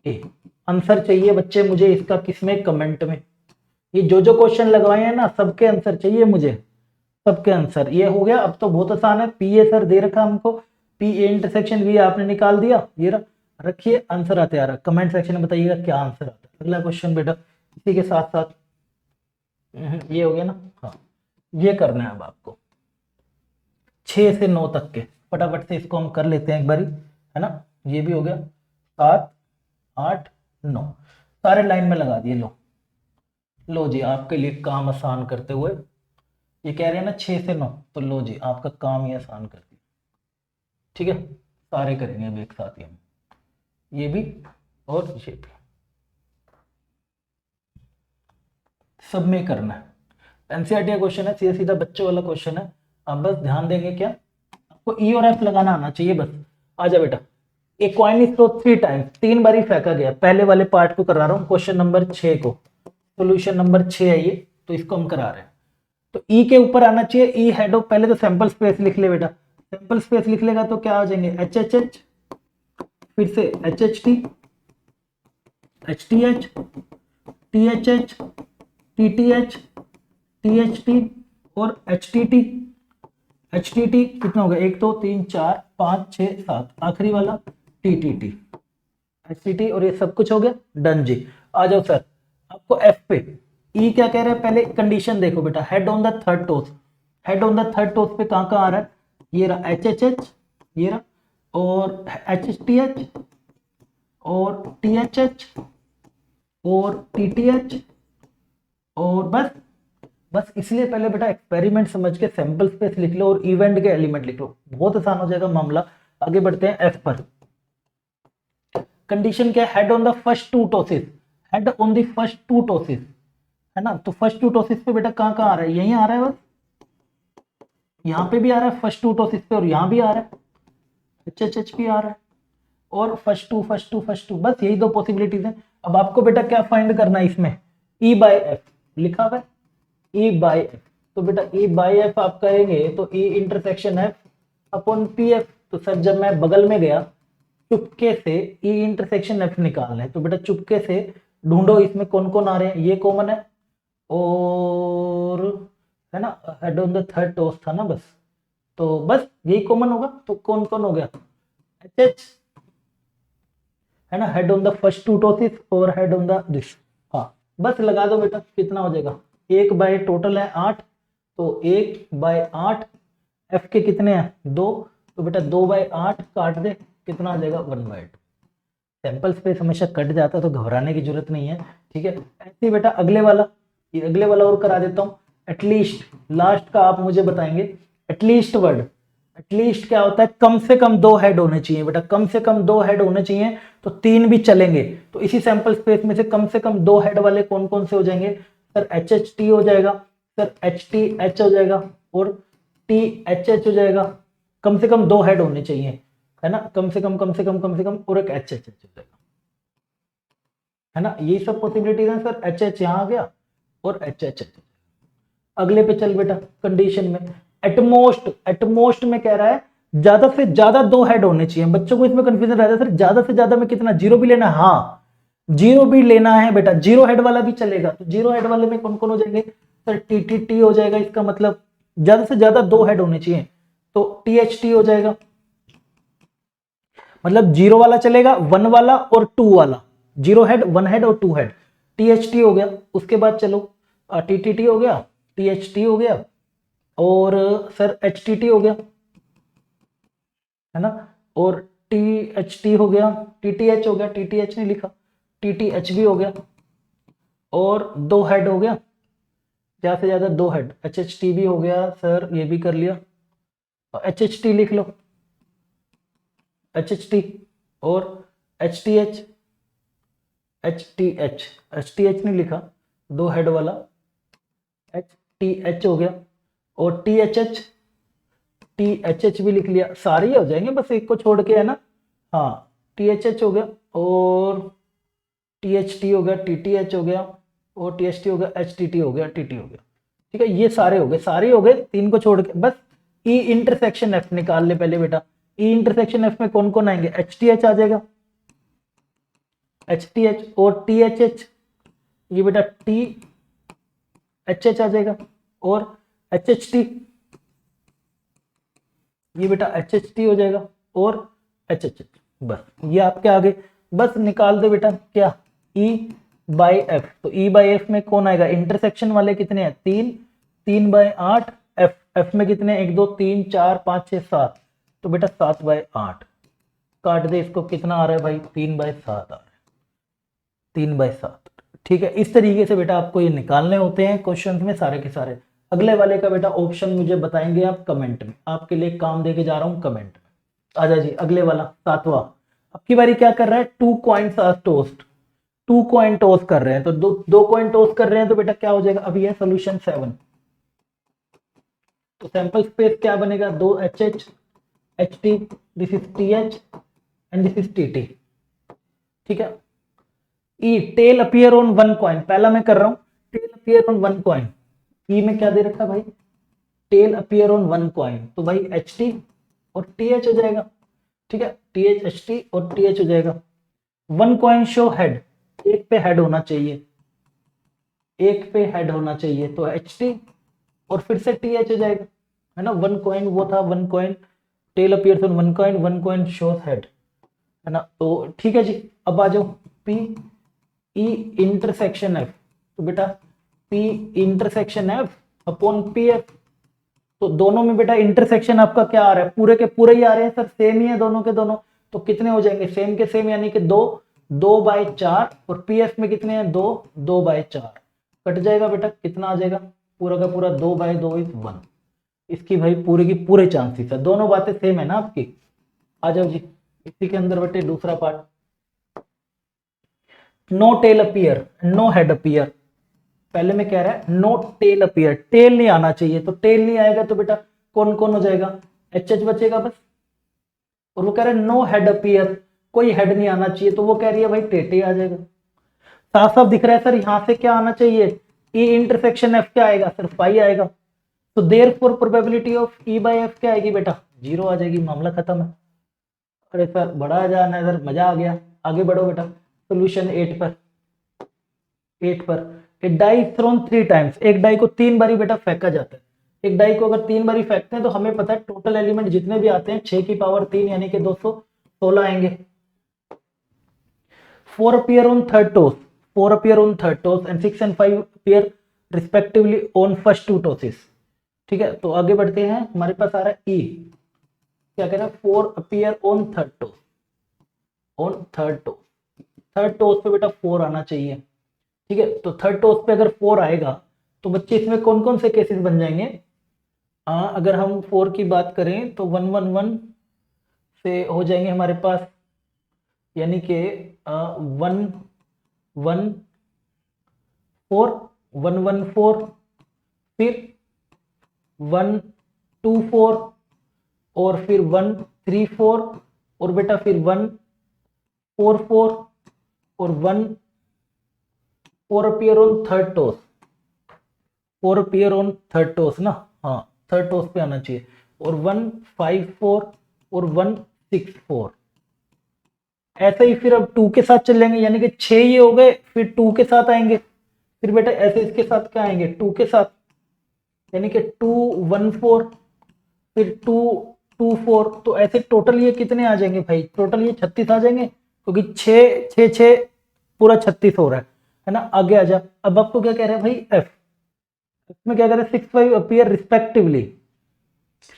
ए। आंसर चाहिए बच्चे मुझे इसका, किसमें, कमेंट में, ये जो जो क्वेश्चन लगवाए हैं ना सबके आंसर चाहिए मुझे, सबके आंसर ये हो गया। अब तो बहुत आसान है, पी ए सर दे रखा हमको, पी ए इंटरसेक्शन वी आपने निकाल दिया, ये रखिए आंसर आते आ रहा। कमेंट सेक्शन में बताइएगा क्या आंसर आता है। अगला क्वेश्चन बेटा इसी के साथ साथ ये हो गया ना, हाँ ये करना है अब आपको 6 से 9 तक के, फटाफट से इसको हम कर लेते हैं एक बारी, है ना। ये भी हो गया 7 8 9 सारे लाइन में लगा दिए। लो जी आपके लिए काम आसान करते हुए, ये कह रहे हैं ना 6 से 9, तो लो जी आपका काम ही आसान कर दिया। ठीक है सारे करेंगे अब एक साथ ही हम, ये भी और ये भी सब में करना है। एनसीईआरटी का क्वेश्चन है, सीधा सीधा बच्चों वाला क्वेश्चन है। आप बस ध्यान देंगे क्या, आपको ई और एफ लगाना आना चाहिए बस। आजा बेटा, ए कॉइन इज थ्रोन 3 टाइम्स, 3 बारी फेंका गया। पहले वाले पार्ट को करा रहा हूँ, क्वेश्चन नंबर 6 को, सोल्यूशन नंबर 6 है ये, तो इसको हम करा रहे हैं। तो ई के ऊपर आना चाहिए, ई हेड ऑफ, पहले तो सैंपल स्पेस लिख ले बेटा, सैंपल स्पेस लिख लेगा तो क्या आ जाएंगे एच एच एच, फिर से H H T, H T H, T H H, T T H, T H T और H T T. H T T कितना होगा, 1 2 3 4 5 6 7, आखिरी वाला T T T, H T T, और ये सब कुछ हो गया डन जी। आ जाओ सर, आपको एफ पे ई क्या कह रहा है, पहले कंडीशन देखो बेटा, head on the third toss, head on the third toss पे कहां कहां आ रहा है, ये रहा एच एच एच, ये रहा, और एच एच टी एच, और टी एच एच, और टी टी एच, और बस इसलिए पहले बेटा एक्सपेरिमेंट समझ के सैंपल स्पेस लिख लो और इवेंट के एलिमेंट लिख लो, बहुत आसान हो जाएगा मामला। आगे बढ़ते हैं एफ पर। कंडीशन क्या है, head on the first 2 ptosis, head on the first 2 ptosis, है ना। तो फर्स्ट 2 टोसिस पे बेटा कहां कहां आ रहा है, यहीं आ रहा है बस, यहां पे भी आ रहा है फर्स्ट 2 टोसिस पे, और यहां भी आ रहा है एच एच एच भी आ रहा है, और फर्स्ट टू, बस यही 2 पॉसिबिलिटीज है। अब आपको बेटा क्या फाइंड करना है इसमें, ई बाय एफ लिखा हुआ है, ई बाय एफ, तो बेटा ई बाय एफ आप कहेंगे तो ई intersection F upon P F. तो सर जब मैं बगल में गया चुपके से ई इंटरसेक्शन एफ निकालना है, तो बेटा चुपके से ढूंढो इसमें कौन कौन आ रहे हैं, ये कॉमन है, और है ना head on the third toss था ना बस, तो बस यही कॉमन होगा। तो कौन कौन हो गया, एच एच, है ना, head on the first 2 ptosis और हेड ऑन द दिस, हाँ बस लगा दो बेटा, कितना हो जाएगा 1 बाय टोटल है 8, तो 1 बाय 8, एफ के कितने हैं 2, तो बेटा 2 बाय 8 काट दे, कितना आ जाएगा 1 बाय 2। सैंपल स्पेस हमेशा कट जाता है तो घबराने की जरूरत नहीं है, ठीक है। ऐसे ही बेटा अगले वाला, ये अगले वाला और करा देता हूँ। एटलीस्ट लास्ट का आप मुझे बताएंगे, एटलीस्ट वर्ड, एटलीस्ट क्या होता है, कम से कम 2 हेड होने चाहिए बेटा, कम से कम 2 हेड होने चाहिए, तो 3 भी चलेंगे। तो इसी सैंपल स्पेस में से कम से कम 2 हेड वाले कौन कौन से हो जाएंगे, सर एच एच टी हो जाएगा, सर एच टी एच हो जाएगा, और टी एच एच हो जाएगा। कम से कम 2 हेड होने चाहिए, है ना, कम से कम और एक एच एच एच हो जाएगा, है ना। ये सब पॉसिबिलिटीज हैं सर, एच एच यहाँ आ गया और एच एच एच। अगले पे चल बेटा, कंडीशन में एटमोस्ट में कह रहा है ज्यादा से ज्यादा 2 हेड होने चाहिए। बच्चों को इसमें कंफ्यूजन रहता है, सर ज्यादा से ज्यादा में कितना, 0 भी लेना है, हाँ 0 भी लेना है बेटा, 0 हेड वाला भी चलेगा। तो 0 हेड वाले में कौन कौन हो जाएंगे, सर टी टी टी हो जाएगा, इसका मतलब ज्यादा से ज्यादा 2 हेड होने चाहिए, तो टी एच टी हो जाएगा, मतलब 0 वाला चलेगा, 1 वाला और 2 वाला, 0 हेड 1 हेड और 2 हेड, टी एच टी हो गया। उसके बाद चलो टी टी टी हो गया, टी एच टी हो गया, और सर एच टी टी हो गया, है ना, और टी एच टी हो गया, टी टी एच हो गया, टी टी एच नहीं लिखा, टी टी एच भी हो गया, और 2 हेड हो गया, ज्यादा से ज्यादा 2 हेड, एच एच टी भी हो गया सर, ये भी कर लिया, एच एच टी लिख लो, एच एच टी, और H T H, H T H, H T H नहीं लिखा, 2 हेड वाला एच टी एच हो गया, और T H H, T H H भी लिख लिया, सारे ही हो जाएंगे बस एक को छोड़ के, है ना, हाँ टी एच एच हो गया, और टी एच टी हो गया, टी टी एच हो गया, और टी एच टी हो गया, एच टी टी हो गया, टी टी हो गया, ठीक है। ये सारे हो गए, सारे हो गए, 3 को छोड़ के बस ई इंटरसेक्शन एफ निकाल ले पहले बेटा। ई इंटरसेक्शन एफ में कौन कौन आएंगे, एच टी एच आ जाएगा, एच टी एच और टी एच एच, ये बेटा टी एच एच आ जाएगा, और एच एच टी, ये बेटा HHT हो जाएगा और HHH, बस ये आपके आगे। बस निकाल दो बेटा क्या, E/F। तो E/F में कौन आएगा, इंटरसेक्शन वाले कितने हैं 3, 3/8, F में कितने 1 2 3 4 5 6 7, तो बेटा 7/8 काट दे इसको, कितना आ रहा है भाई 3/7 आ रहा है, 3/7। ठीक है, इस तरीके से बेटा आपको ये निकालने होते हैं क्वेश्चन में सारे के सारे। अगले वाले का बेटा ऑप्शन मुझे बताएंगे आप कमेंट में, आपके लिए काम दे के जा रहा हूं कमेंट में। आजा जी अगले वाला 7वां। अब की बारी क्या कर रहा है, 2 coins are tossed, 2 coin toss कर रहे हैं, तो दो कॉइन टॉस कर रहे हैं, तो बेटा क्या हो जाएगा, अभी है सोल्यूशन 7। तो सैंपल स्पेस क्या बनेगा, 2HH HT, this is TH and this is TT। ठीक है, ई टेल अपीयर ऑन 1 कॉइन, पहला मैं कर रहा हूं टेल अपीयर ऑन 1 कॉइन। ई में क्या दे रखा भाई, टेल अपीयर ऑन 1 कॉइन, तो भाई HT और TH हो जाएगा। ठीक है, TH HT और TH हो जाएगा। 1 कॉइन शो हेड, एक पे हेड होना चाहिए, एक पे हेड होना चाहिए, तो HT और फिर से TH हो जाएगा, है ना। 1 कॉइन वो था, 1 coin tail appears on 1 coin, 1 coin shows head, है ना। तो ठीक है जी, अब आ जाओ P E इंटरसेक्शन F, तो बेटा P intersection F upon PF, तो दोनों में बेटा इंटरसेक्शन आपका क्या आ रहा है, पूरे के पूरे ही आ रहे हैं सर, सेम ही है दोनों के दोनों, तो कितने हो जाएंगे सेम के सेम, यानी कि 2/4, और PF में कितने हैं 2/4, कट जाएगा बेटा, कितना आ जाएगा पूरा का पूरा 2/2 इज 1। इसकी भाई पूरे की पूरे चांसेस है, दोनों बातें सेम है ना आपकी। आ जाओ जी इसी के अंदर बेटे दूसरा part, no tail appear no head appear. पहले में कह रहा है नो टेल अपीयर, टेल नहीं आना चाहिए, तो टेल नहीं आएगा तो बेटा कौन कौन हो जाएगा, HH बचेगा बस। और वो कह रहा है नो हेड अपीयर, कोई हेड नहीं आना चाहिए, तो वो कह रही है भाई टेटे आ जाएगा। साफ साफ दिख रहा है सर, यहां से क्या आना चाहिए, E इंटरसेक्शन F क्या आएगा, सिर्फ पाई आएगा, तो देयरफॉर प्रोबेबिलिटी ऑफ E/F क्या आएगी बेटा, 0 आ जाएगी, मामला खत्म है। अरे सर बड़ा जाना है सर, मजा आ गया, आगे बढ़ो बेटा सोल्यूशन 8 पर। 8 पर ए डाई थ्रोन 3 टाइम्स, एक डाई को 3 बारी बेटा फेंका जाता है। एक डाई को अगर 3 बारी फेंकते हैं तो हमें पता है टोटल एलिमेंट जितने भी आते हैं 6 की पावर 3 यानी कि 216 आएंगे। 4 appear on third toss, 4 appear on third toss and 6 and 5 appear respectively on first 2 tosses। ठीक है, तो आगे बढ़ते हैं, हमारे पास आ रहा है E, क्या कह रहा है 4 appear on third toss, on third toss, third toss पे बेटा 4 आना चाहिए। ठीक है, तो थर्ड टॉस पे अगर 4 आएगा तो बच्चे इसमें कौन कौन से केसेस बन जाएंगे, अगर हम 4 की बात करें तो 111 से हो जाएंगे हमारे पास, यानी कि 114, फिर 124 और फिर 134 और बेटा फिर 144 और 4 appear on third toss, 4 appear on third toss ना, हाँ थर्ड टॉस पे आना चाहिए, और 154 और 164। ऐसे ही फिर अब 2 के साथ चलेंगे, यानी कि 6 ये हो गए, फिर 2 के साथ आएंगे, फिर बेटा ऐसे इसके साथ क्या आएंगे 2 के साथ, यानी कि 214 फिर 224, तो ऐसे टोटल ये कितने आ जाएंगे भाई, टोटल ये 36 आ जाएंगे, क्योंकि 6 6 6 पूरा 36 हो रहा है ना। आगे आ जा, अब आपको क्या कह रहे हैं भाई F, इसमें क्या कह रहे हैं 6 5 अपीयर रिस्पेक्टिवली,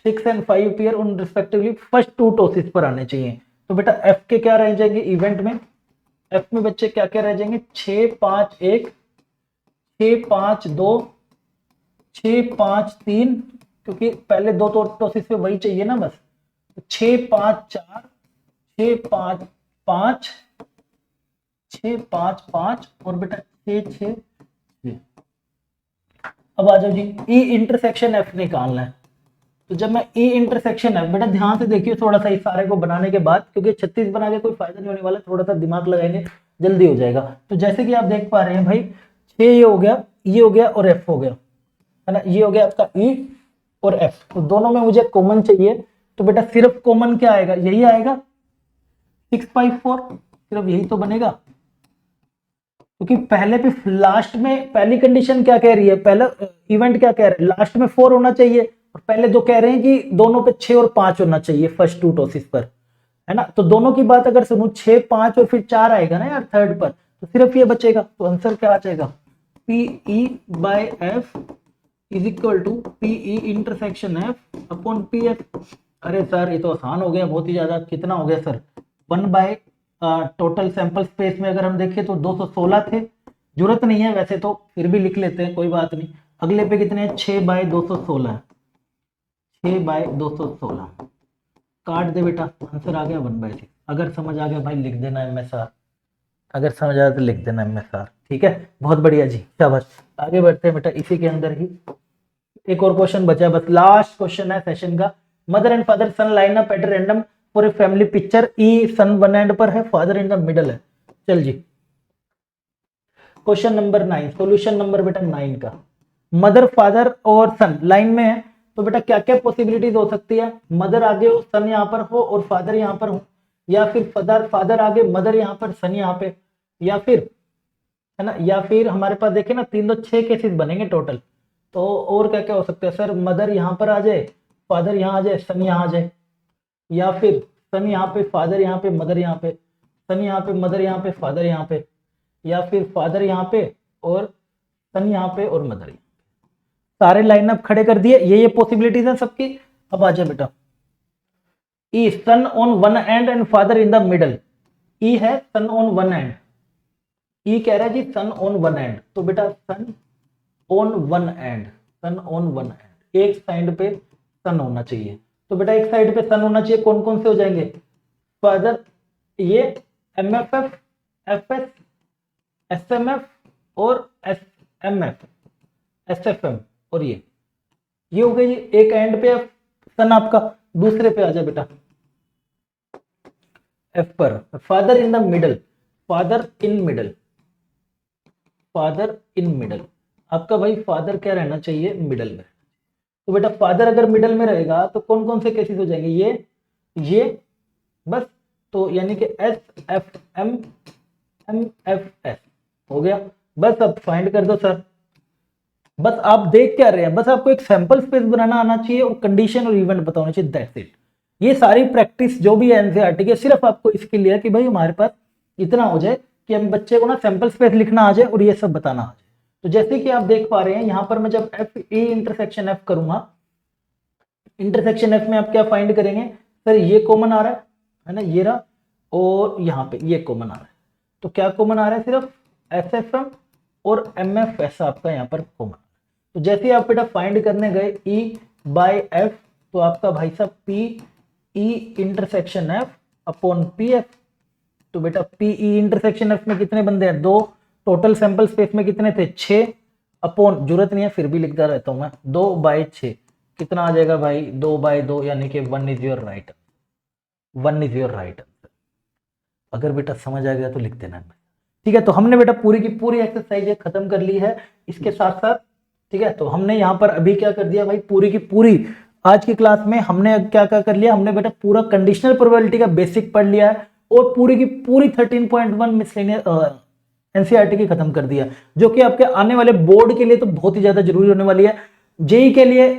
6 and 5 अपीयर उन रिस्पेक्टिवली फर्स्ट 2 टॉसेस पर आने चाहिए। तो बेटा F के क्या रह जाएंगे इवेंट में, F में बच्चे क्या क्या रह जाएंगे 6 5 1 6 5 2 6 5 3, क्योंकि पहले 2 टॉसेस पे वही चाहिए ना बस, 6 5 4 6 5 5 6 5 5 और बेटा 6 6 6। अब आ जाओ जी E इंटरसेक्शन F निकालना है, तो जब मैं E इंटरसेक्शन F, बेटा ध्यान से देखिए थोड़ा सा इस सारे को बनाने के बाद, क्योंकि 36 बना के कोई फायदा नहीं होने वाला, थोड़ा सा दिमाग लगाएंगे जल्दी हो जाएगा। तो जैसे कि आप देख पा रहे हैं भाई 6 ये हो गया, ये हो गया और F हो गया, है ना, ये हो गया आपका E और F, तो दोनों में मुझे कॉमन चाहिए, तो बेटा सिर्फ कॉमन क्या आएगा, यही आएगा 654, सिर्फ यही तो बनेगा, क्योंकि पहले भी लास्ट में पहली कंडीशन क्या कह रही है, पहला इवेंट क्या कह रहा है लास्ट में 4 होना चाहिए, और पहले दो कह रहे हैं कि दोनों पे 6 और 5 होना चाहिए फर्स्ट टू टोसिस पर, है ना। तो दोनों की बात अगर सुनूं 6, 5 और फिर 4 आएगा ना यार थर्ड पर, तो सिर्फ ये बचेगा। तो आंसर क्या आ जाएगा, PE by F is equal to PE intersection F upon PF। अरे सर ये तो आसान हो गया बहुत ही ज्यादा। कितना हो गया sir, 1 by total sample space में अगर हम देखें तो 216 थे। जरूरत नहीं है वैसे तो, फिर भी लिख लेते हैं, कोई बात नहीं। अगले पे कितने हैं, 6 बाय 216 है, 6 बाय 216 काट दे बेटा, आंसर आ गया 1/6। अगर समझ आ गया भाई लिख देना MSR, अगर समझ आया तो लिख देना MSR, ठीक है। बहुत बढ़िया जी, शाबाश। आगे बढ़ते हैं बेटा, इसी के अंदर ही एक और क्वेश्चन बचा है, बस लास्ट क्वेश्चन है सेशन का। Mother and father son line up at random for a family picture, the son one end पर है, फादर इन द मिडल है। चल जी, क्वेश्चन नंबर 9, सॉल्यूशन नंबर बेटा 9 का। मदर फादर और सन लाइन में है, तो बेटा क्या क्या पॉसिबिलिटीज हो सकती है, मदर आगे हो सन यहाँ पर हो और फादर यहाँ पर हो, या फिर फादर आगे मदर यहाँ पर सन यहाँ पे, या फिर, है ना, या फिर हमारे पास देखे ना 3 तो 6 केसेस बनेंगे टोटल। तो और क्या क्या हो सकता है सर, मदर यहाँ पर आ जाए, फादर यहाँ आ जाए, सन यहाँ आ जाए, या फिर सन यहाँ पे, फादर यहाँ पे, मदर यहाँ पे, सन यहाँ पे, मदर यहाँ पे, फादर यहाँ पे, या फिर फादर यहाँ पे और सन यहाँ पे और मदर यहाँ पे। सारे लाइनअप खड़े कर दिए, ये पॉसिबिलिटीज है सबकी। अब आ जाए बेटा, E son on one end and father in the middle. E है son on one end, E कह रहा है जी सन ऑन वन एंड, तो बेटा son on one end, son on one end, एक साइड पे सन होना चाहिए। तो बेटा एक साइड पे सन होना चाहिए, कौन कौन से हो जाएंगे, फादर, ये MFF, FS, SMF और SMF, SFM, और ये हो गई एक एंड पे सन आपका। दूसरे पे आ जाए बेटा, F पर father in the middle, father in middle, father in middle, आपका भाई फादर क्या रहना चाहिए, मिडल में। तो बेटा फादर अगर मिडल में रहेगा तो कौन कौन से केसेस हो जाएंगे, ये बस, तो यानी कि SFM MFS हो गया। बस अब फाइंड कर दो सर। बस आप देख क्या रहे हैं, बस आपको एक सैंपल स्पेस बनाना आना चाहिए और कंडीशन और इवेंट बताना चाहिए, दैट्स इट। ये सारी प्रैक्टिस जो भी है एनसीईआरटी की, सिर्फ आपको इसके लिए कि भाई हमारे पास इतना हो जाए कि हम बच्चे को ना सैंपल स्पेस लिखना आ जाए और ये सब बताना आ जाए। तो जैसे कि आप देख पा रहे हैं यहाँ पर मैं जब FE इंटरसेक्शन F करूंगा, इंटरसेक्शन F में आप क्या फाइंड करेंगे सर, ये कॉमन आ रहा है ना, ये रहा, और यहाँ पे ये कॉमन आ रहा है। तो क्या कॉमन आ रहा है, सिर्फ SFM और MFS आपका यहाँ पर कॉमन। तो जैसे ही आप बेटा फाइंड करने गए E बाय F, तो आपका भाई साहब PE intersection F upon PF। तो बेटा PE इंटरसेक्शन F में कितने बंदे हैं, 2, टोटल सैंपल स्पेस में कितने थे, 6, अपॉन, जरूरत नहीं है फिर भी लिखता रहता हूं मैं, 2/6, कितना आ जाएगा भाई, 2/2, यानी कि 1 is your right, 1 is your right. अगर बेटा समझ आ गया तो लिख देना, ठीक है। तो हमने बेटा पूरी की पूरी एक्सरसाइज खत्म कर ली है इसके साथ साथ, ठीक है। तो हमने यहाँ पर अभी क्या कर दिया भाई, पूरी की पूरी आज की क्लास में हमने क्या क्या कर लिया, हमने बेटा पूरा कंडीशनल प्रोबेबिलिटी का बेसिक पढ़ लिया है और पूरी की पूरी 13.1 मिसलेनियस एनसीईआरटी की खत्म कर दिया, जो कि आपके आने वाले बोर्ड के लिए तो बहुत ही ज्यादा जरूरी होने वाली है। जेई के लिए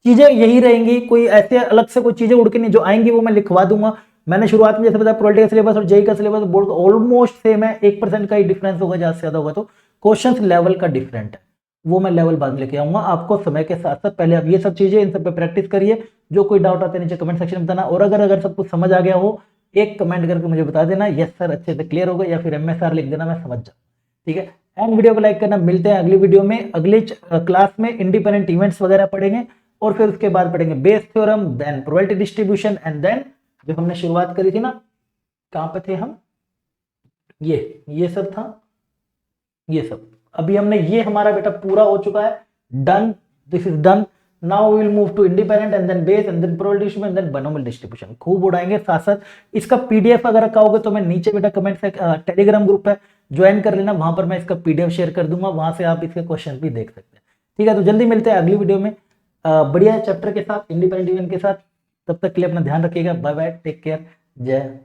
चीजें यही रहेंगी, कोई ऐसे अलग से कोई चीजें उड़ के नहीं, जो आएंगी वो मैं लिखवा दूंगा। मैंने शुरुआत में जैसे बताया पॉलिटी का सिलेबस और जेई का सिलेबस बोर्ड का ऑलमोस्ट सेम है, 1% का ही डिफरेंस होगा, ज्यादा से ज्यादा होगा तो क्वेश्चंस लेवल का डिफरेंट है, वो मैं लेवल बाद में लेके आऊंगा आपको समय के साथ साथ। पहले आप ये सब चीजें इन सब पे प्रैक्टिस करिए, जो कोई डाउट आता है नीचे कमेंट सेक्शन में बताना, और अगर सब कुछ समझ आ गया हो एक कमेंट करके मुझे बता देना, यस सर अच्छे से क्लियर हो गया, या फिर MSR लिख देना, मैं समझ जाऊँ, ठीक है। एंड वीडियो को लाइक करना, मिलते हैं अगली वीडियो में, अगली क्लास में इंडिपेंडेंट इवेंट्स वगैरह पढ़ेंगे, और फिर उसके बाद पढ़ेंगे Bayes theorem, then probability distribution, and then जो हमने शुरुआत करी थी ना, कहां पे थे हम, ये सब था, ये सब अभी हमने, ये हमारा बेटा पूरा हो चुका है, done, this is done. Now we will move to independent and then Bayes and then probability distribution and then binomial distribution, खूब उड़ाएंगे। साथ साथ इसका PDF अगर रखा तो मैं नीचे बेटा कमेंट से टेलीग्राम ग्रुप है, ज्वाइन कर लेना, वहां पर मैं इसका PDF शेयर कर दूंगा, वहां से आप इसके क्वेश्चन भी देख सकते हैं, ठीक है। तो जल्दी मिलते हैं अगली वीडियो में बढ़िया चैप्टर के साथ, इंडिपेंडेंट इवेंट के साथ। तब तक के लिए अपना ध्यान रखिएगा, बाय बाय, टेक केयर, जय